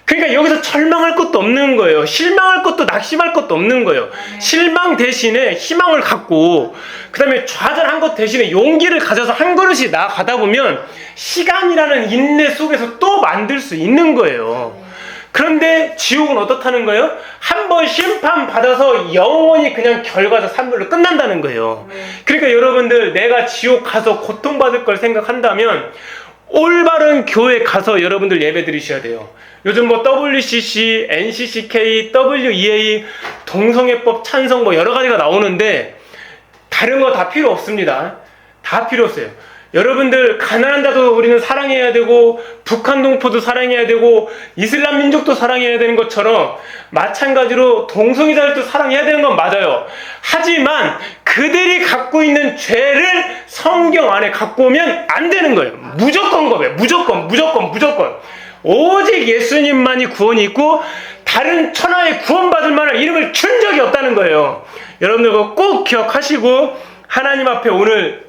그러니까 여기서 절망할 것도 없는 거예요. 실망할 것도 낙심할 것도 없는 거예요. 실망 대신에 희망을 갖고 그 다음에 좌절한 것 대신에 용기를 가져서 한 걸음씩 나아가다 보면 시간이라는 인내 속에서 또 만들 수 있는 거예요. 그런데 지옥은 어떻다는 거예요? 한 번 심판받아서 영원히 그냥 결과적 산물로 끝난다는 거예요. 그러니까 여러분들 내가 지옥 가서 고통받을 걸 생각한다면 올바른 교회 가서 여러분들 예배 드리셔야 돼요. 요즘 뭐 WCC, NCCK, WEA, 동성애법 찬성 뭐 여러 가지가 나오는데 다른 거 다 필요 없습니다. 다 필요 없어요. 여러분들 가난한 자도 우리는 사랑해야 되고 북한 동포도 사랑해야 되고 이슬람 민족도 사랑해야 되는 것처럼 마찬가지로 동성애자들도 사랑해야 되는 건 맞아요. 하지만 그들이 갖고 있는 죄를 성경 안에 갖고 오면 안 되는 거예요. 무조건 거예요. 무조건. 오직 예수님만이 구원이 있고 다른 천하에 구원받을 만한 이름을 준 적이 없다는 거예요. 여러분들 그거 꼭 기억하시고 하나님 앞에 오늘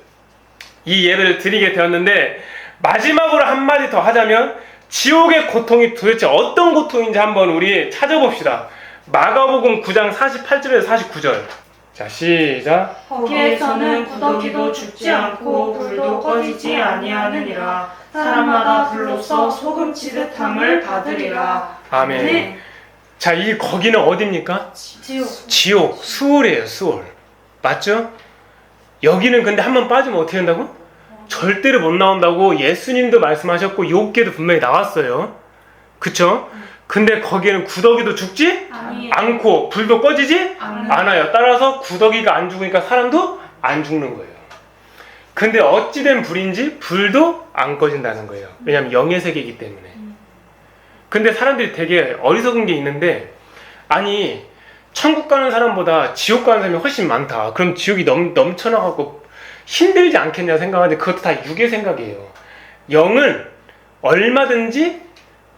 이 예배를 드리게 되었는데 마지막으로 한마디 더 하자면 지옥의 고통이 도대체 어떤 고통인지 한번 우리 찾아봅시다. 마가복음 9장 48절에서 49절. 자, 시작. 거기에서는 구더기도 죽지 않고 불도 꺼지지 아니하느니라. 사람마다 불로써 소금치듯 함을 받으리라. 아멘. 네. 자, 이 거기는 어디입니까? 지옥, 수월이에요, 수월. 맞죠? 여기는 근데 한 번 빠지면 어떻게 된다고? 절대로 못 나온다고 예수님도 말씀하셨고 욥기에도 분명히 나왔어요. 그쵸? 근데 거기에는 구더기도 죽지 않고 불도 꺼지지 않아요. 따라서 구더기가 안 죽으니까 사람도 안 죽는 거예요. 근데 어찌된 불인지 불도 안 꺼진다는 거예요. 왜냐하면 영의 세계이기 때문에. 근데 사람들이 되게 어리석은 게 있는데 아니 천국 가는 사람보다 지옥 가는 사람이 훨씬 많다. 그럼 지옥이 넘쳐나가고 힘들지 않겠냐 생각하는데 그것도 다 육의 생각이에요. 영은 얼마든지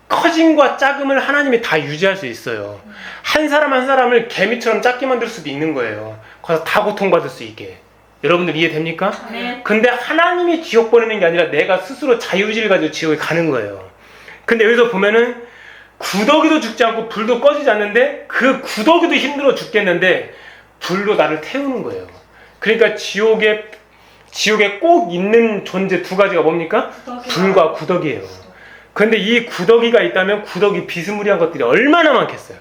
커짐과 작음을 하나님이 다 유지할 수 있어요. 한 사람 한 사람을 개미처럼 작게 만들 수도 있는 거예요. 거기서 다 고통받을 수 있게. 여러분들 이해됩니까? 네. 근데 하나님이 지옥 보내는 게 아니라 내가 스스로 자유의지를 가지고 지옥에 가는 거예요. 근데 여기서 보면은 구더기도 죽지 않고 불도 꺼지지 않는데 그 구더기도 힘들어 죽겠는데 불로 나를 태우는 거예요. 그러니까 지옥에 꼭 있는 존재 두 가지가 뭡니까? 불과 구더기예요. 근데 이 구더기가 있다면 구더기 비스무리한 것들이 얼마나 많겠어요.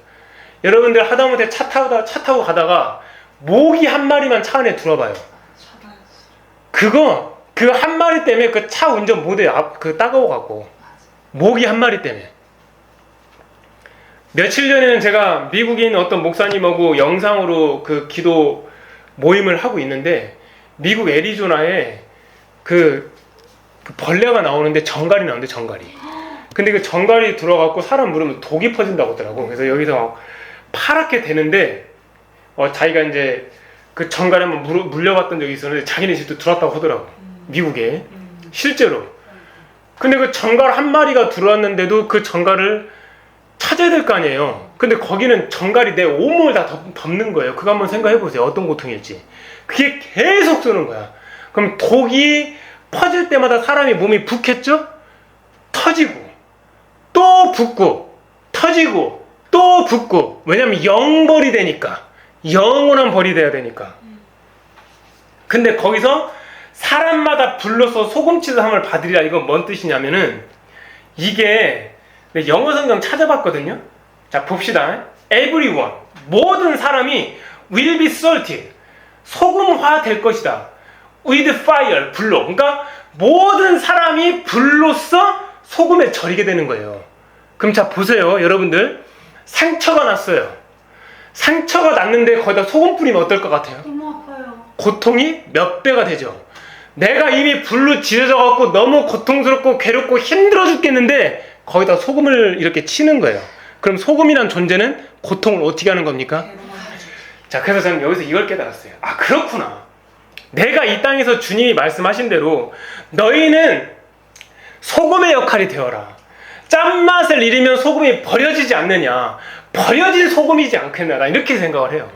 여러분들 하다못해 차 타고 가다가 모기 한 마리만 차 안에 들어봐요. 그 한 마리 때문에 그 차 운전 못해요. 따가워갖고 모기 한 마리 때문에. 며칠 전에는 제가 미국에 있는 어떤 목사님하고 영상으로 그 기도 모임을 하고 있는데 미국 애리조나에 그 벌레가 나오는데 정갈이 나오는데 정갈이. 근데 그 정갈이 들어가고 사람 물으면 독이 퍼진다고 하더라고. 그래서 여기서 막 파랗게 되는데 자기가 이제 그 정갈에 한번 물려봤던 적이 있었는데 자기네 집도 들어왔다고 하더라고. 미국에 실제로. 근데 그 정갈 한 마리가 들어왔는데도 그 정갈을 찾아야 될 거 아니에요. 근데 거기는 정갈이 내 온몸을 다 덮는 거예요. 그거 한번 생각해 보세요. 어떤 고통일지. 그게 계속 쏘는 거야. 그럼 독이 퍼질 때마다 사람이 몸이 붓겠죠? 터지고 또 붓고 터지고 또 붓고. 왜냐면 영벌이 되니까. 영원한 벌이 돼야 되니까. 근데 거기서 사람마다 불러서 소금치듯 함을 받으리라. 이건 뭔 뜻이냐면은 이게 영어 성경 찾아봤거든요. 자, 봅시다. Everyone, 모든 사람이 will be salted, 소금화 될 것이다. With fire, 불로. 그러니까 모든 사람이 불로써 소금에 절이게 되는 거예요. 그럼 자, 보세요. 여러분들 상처가 났어요. 상처가 났는데 거기다 소금 뿌리면 어떨 것 같아요? 너무 아파요. 고통이 몇 배가 되죠. 내가 이미 불로 지져져 갖고 너무 고통스럽고 괴롭고 힘들어 죽겠는데 거기다 소금을 이렇게 치는 거예요. 그럼 소금이란 존재는 고통을 어떻게 하는 겁니까? 자, 그래서 저는 여기서 이걸 깨달았어요. 아, 그렇구나. 내가 이 땅에서 주님이 말씀하신 대로 너희는 소금의 역할이 되어라. 짠맛을 잃으면 소금이 버려지지 않느냐. 버려진 소금이지 않겠나. 나 이렇게 생각을 해요.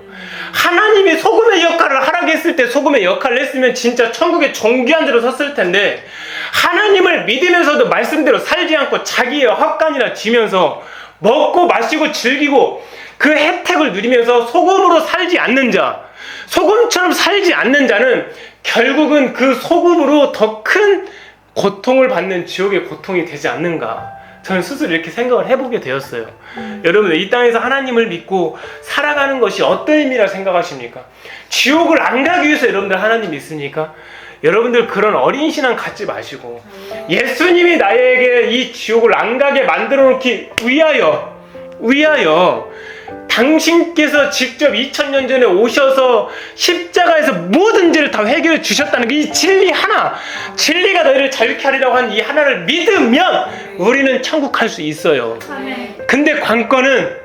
하나님이 소금의 역할을 하라고 했을 때 소금의 역할을 했으면 진짜 천국에 존귀한 데로 섰을 텐데 하나님을 믿으면서도 말씀대로 살지 않고 자기의 헛간이나 지면서 먹고 마시고 즐기고 그 혜택을 누리면서 소금으로 살지 않는 자, 소금처럼 살지 않는 자는 결국은 그 소금으로 더 큰 고통을 받는 지옥의 고통이 되지 않는가. 저는 스스로 이렇게 생각을 해보게 되었어요. 여러분들, 이 땅에서 하나님을 믿고 살아가는 것이 어떤 의미라 생각하십니까? 지옥을 안 가기 위해서 여러분들 하나님 믿습니까? 여러분들 그런 어린 신앙 갖지 마시고 예수님이 나에게 이 지옥을 안 가게 만들어 놓기 위하여 당신께서 직접 2000년 전에 오셔서 십자가에서 모든 죄를 다 해결해 주셨다는 이 진리 하나, 진리가 너희를 자유케 하리라고 한 이 하나를 믿으면 우리는 천국 갈 수 있어요. 근데 관건은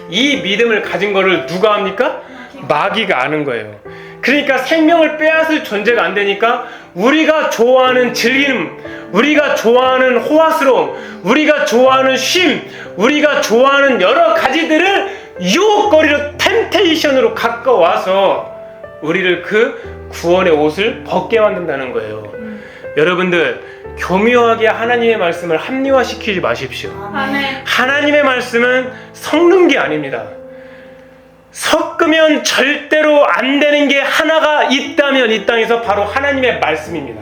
이 믿음을 가진 거를 누가 합니까? 마귀가 아는 거예요. 그러니까 생명을 빼앗을 존재가 안 되니까 우리가 좋아하는 즐김, 우리가 좋아하는 호화스러움, 우리가 좋아하는 쉼, 우리가 좋아하는 여러 가지들을 유혹거리로 템테이션으로 가까워와서 우리를 그 구원의 옷을 벗게 만든다는 거예요. 여러분들, 교묘하게 하나님의 말씀을 합리화시키지 마십시오. 하나님의 말씀은 섞는 게 아닙니다. 섞으면 절대로 안 되는 게 하나가 있다면 이 땅에서 바로 하나님의 말씀입니다.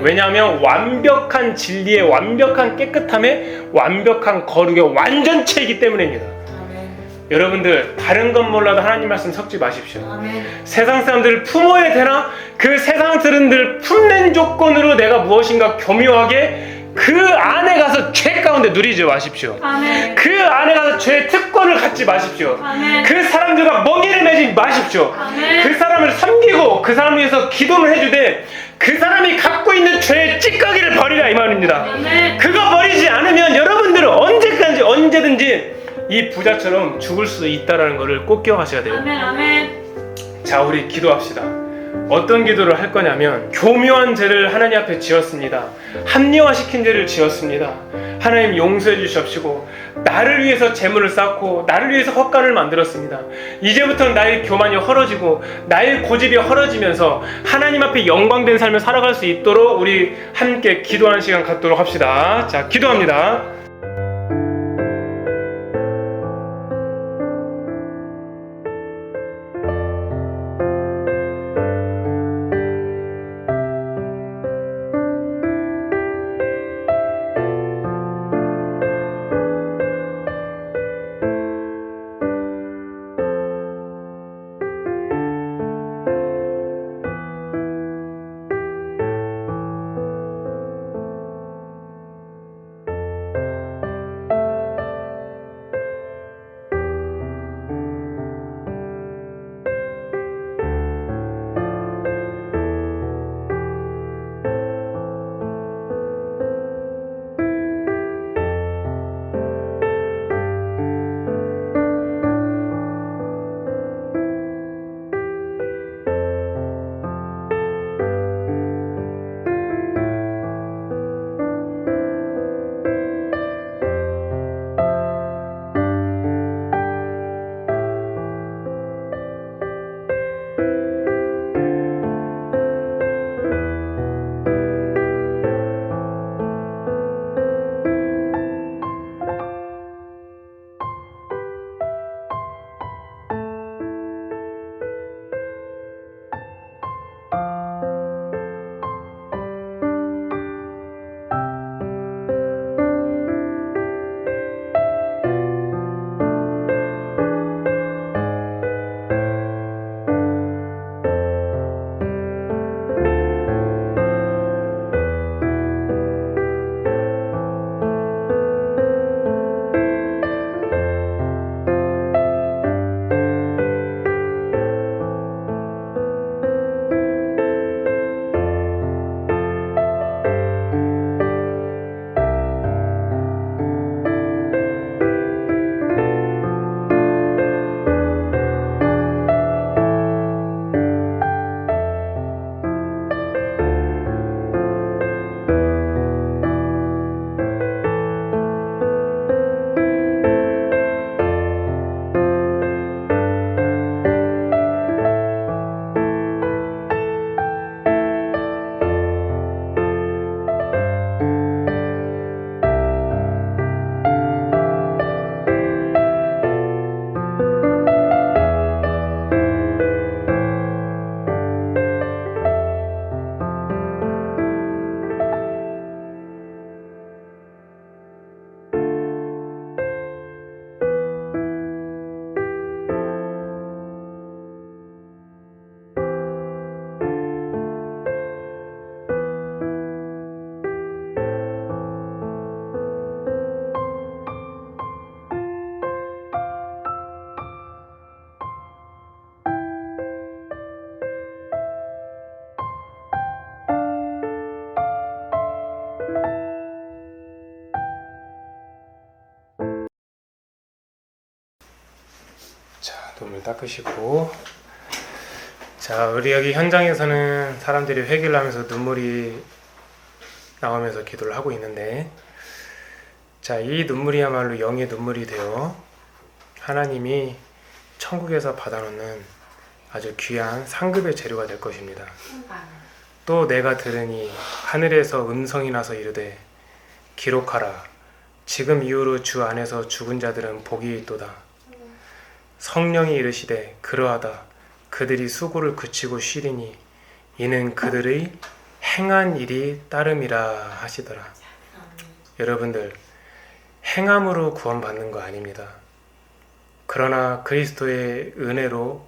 왜냐하면 완벽한 진리의 완벽한 깨끗함의 완벽한 거룩의 완전체이기 때문입니다. 여러분들, 다른 건 몰라도 하나님 말씀 섞지 마십시오. 세상 사람들을 품어야 되나? 그 세상 사람들 품는 조건으로 내가 무엇인가 교묘하게 그 안에 가서 죄 가운데 누리지 마십시오. 그 안에 가서 죄의 특권을 갖지 마십시오. 그 사람들과 먹이를 매지 마십시오. 그 사람을 섬기고 그 사람을 위해서 기도를 해주되 그 사람이 갖고 있는 죄의 찌꺼기를 버리라, 이 말입니다. 그거 버리지 않으면 여러분들은 언제든지 이 부자처럼 죽을 수 있다는 것을 꼭 기억하셔야 돼요. 자, 우리 기도합시다. 어떤 기도를 할 거냐면, 교묘한 죄를 하나님 앞에 지었습니다. 합리화시킨 죄를 지었습니다. 하나님 용서해 주시옵시고, 나를 위해서 재물을 쌓고 나를 위해서 헛간을 만들었습니다. 이제부터는 나의 교만이 헐어지고 나의 고집이 헐어지면서 하나님 앞에 영광된 삶을 살아갈 수 있도록 우리 함께 기도하는 시간 갖도록 합시다. 자, 기도합니다. 눈물 닦으시고. 자, 우리 여기 현장에서는 사람들이 회개를 하면서 눈물이 나오면서 기도를 하고 있는데, 자, 이 눈물이야말로 영의 눈물이 되어 하나님이 천국에서 받아놓는 아주 귀한 상급의 재료가 될 것입니다. 또 내가 들으니 하늘에서 음성이 나서 이르되 기록하라. 지금 이후로 주 안에서 죽은 자들은 복이 있도다. 성령이 이르시되 그러하다. 그들이 수고를 그치고 쉬리니 이는 그들의 행한 일이 따름이라 하시더라. 여러분들, 행함으로 구원받는 거 아닙니다. 그러나 그리스도의 은혜로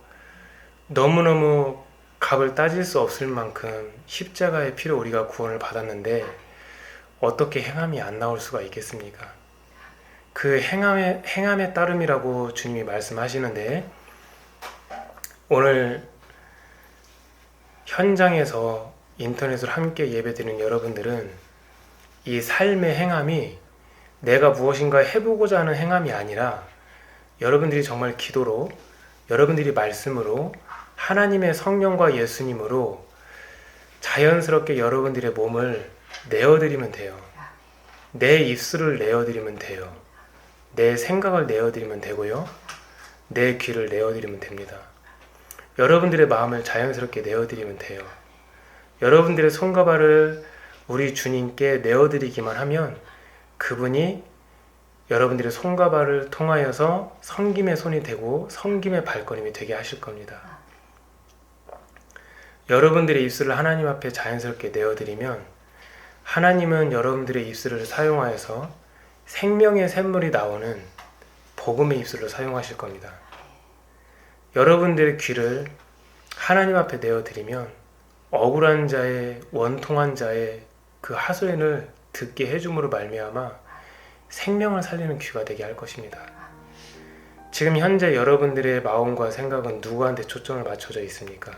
너무너무 값을 따질 수 없을 만큼 십자가의 피로 우리가 구원을 받았는데 어떻게 행함이 안 나올 수가 있겠습니까? 그 행함의 따름이라고 주님이 말씀하시는데, 오늘 현장에서 인터넷으로 함께 예배드리는 여러분들은 이 삶의 행함이 내가 무엇인가 해보고자 하는 행함이 아니라 여러분들이 정말 기도로, 여러분들이 말씀으로, 하나님의 성령과 예수님으로 자연스럽게 여러분들의 몸을 내어드리면 돼요. 내 입술을 내어드리면 돼요. 내 생각을 내어드리면 되고요. 내 귀를 내어드리면 됩니다. 여러분들의 마음을 자연스럽게 내어드리면 돼요. 여러분들의 손과 발을 우리 주님께 내어드리기만 하면 그분이 여러분들의 손과 발을 통하여서 섬김의 손이 되고 섬김의 발걸음이 되게 하실 겁니다. 여러분들의 입술을 하나님 앞에 자연스럽게 내어드리면 하나님은 여러분들의 입술을 사용하여서 생명의 샘물이 나오는 복음의 입술로 사용하실 겁니다. 여러분들의 귀를 하나님 앞에 내어드리면 억울한 자의, 원통한 자의 그 하소연을 듣게 해줌으로 말미암아 생명을 살리는 귀가 되게 할 것입니다. 지금 현재 여러분들의 마음과 생각은 누구한테 초점을 맞춰져 있습니까?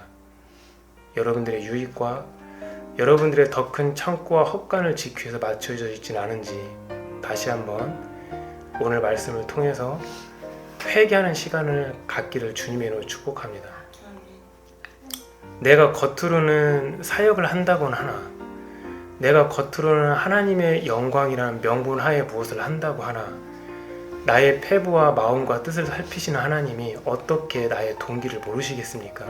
여러분들의 유익과 여러분들의 더 큰 창고와 헛간을 지키기 위해서 맞춰져 있지는 않은지 다시 한번 오늘 말씀을 통해서 회개하는 시간을 갖기를 주님의 이름으로 축복합니다. 내가 겉으로는 사역을 한다고는 하나, 내가 겉으로는 하나님의 영광이라는 명분 하에 무엇을 한다고 하나, 나의 패부와 마음과 뜻을 살피시는 하나님이 어떻게 나의 동기를 모르시겠습니까?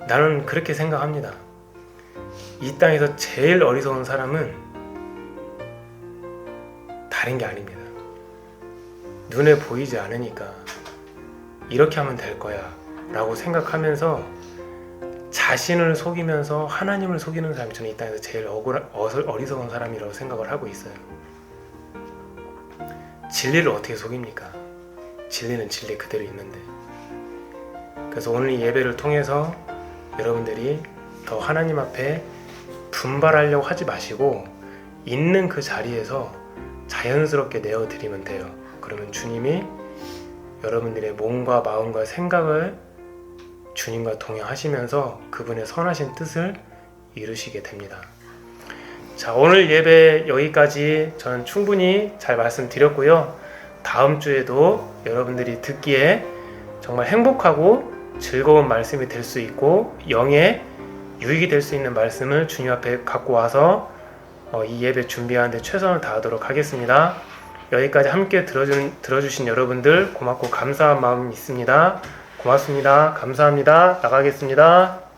나는 그렇게 생각합니다. 이 땅에서 제일 어리석은 사람은 다른 게 아닙니다. 눈에 보이지 않으니까 이렇게 하면 될 거야 라고 생각하면서 자신을 속이면서 하나님을 속이는 사람이 저는 이 땅에서 제일 어리석은 사람이라고 생각을 하고 있어요. 진리를 어떻게 속입니까? 진리는 진리 그대로 있는데. 그래서 오늘 이 예배를 통해서 여러분들이 더 하나님 앞에 분발하려고 하지 마시고 있는 그 자리에서 자연스럽게 내어드리면 돼요. 그러면 주님이 여러분들의 몸과 마음과 생각을 주님과 동행하시면서 그분의 선하신 뜻을 이루시게 됩니다. 자, 오늘 예배 여기까지 저는 충분히 잘 말씀드렸고요. 다음 주에도 여러분들이 듣기에 정말 행복하고 즐거운 말씀이 될 수 있고 영의 유익이 될 수 있는 말씀을 주님 앞에 갖고 와서 이 예배 준비하는데 최선을 다하도록 하겠습니다. 여기까지 함께 들어주신 여러분들 고맙고 감사한 마음이 있습니다. 고맙습니다. 감사합니다. 나가겠습니다.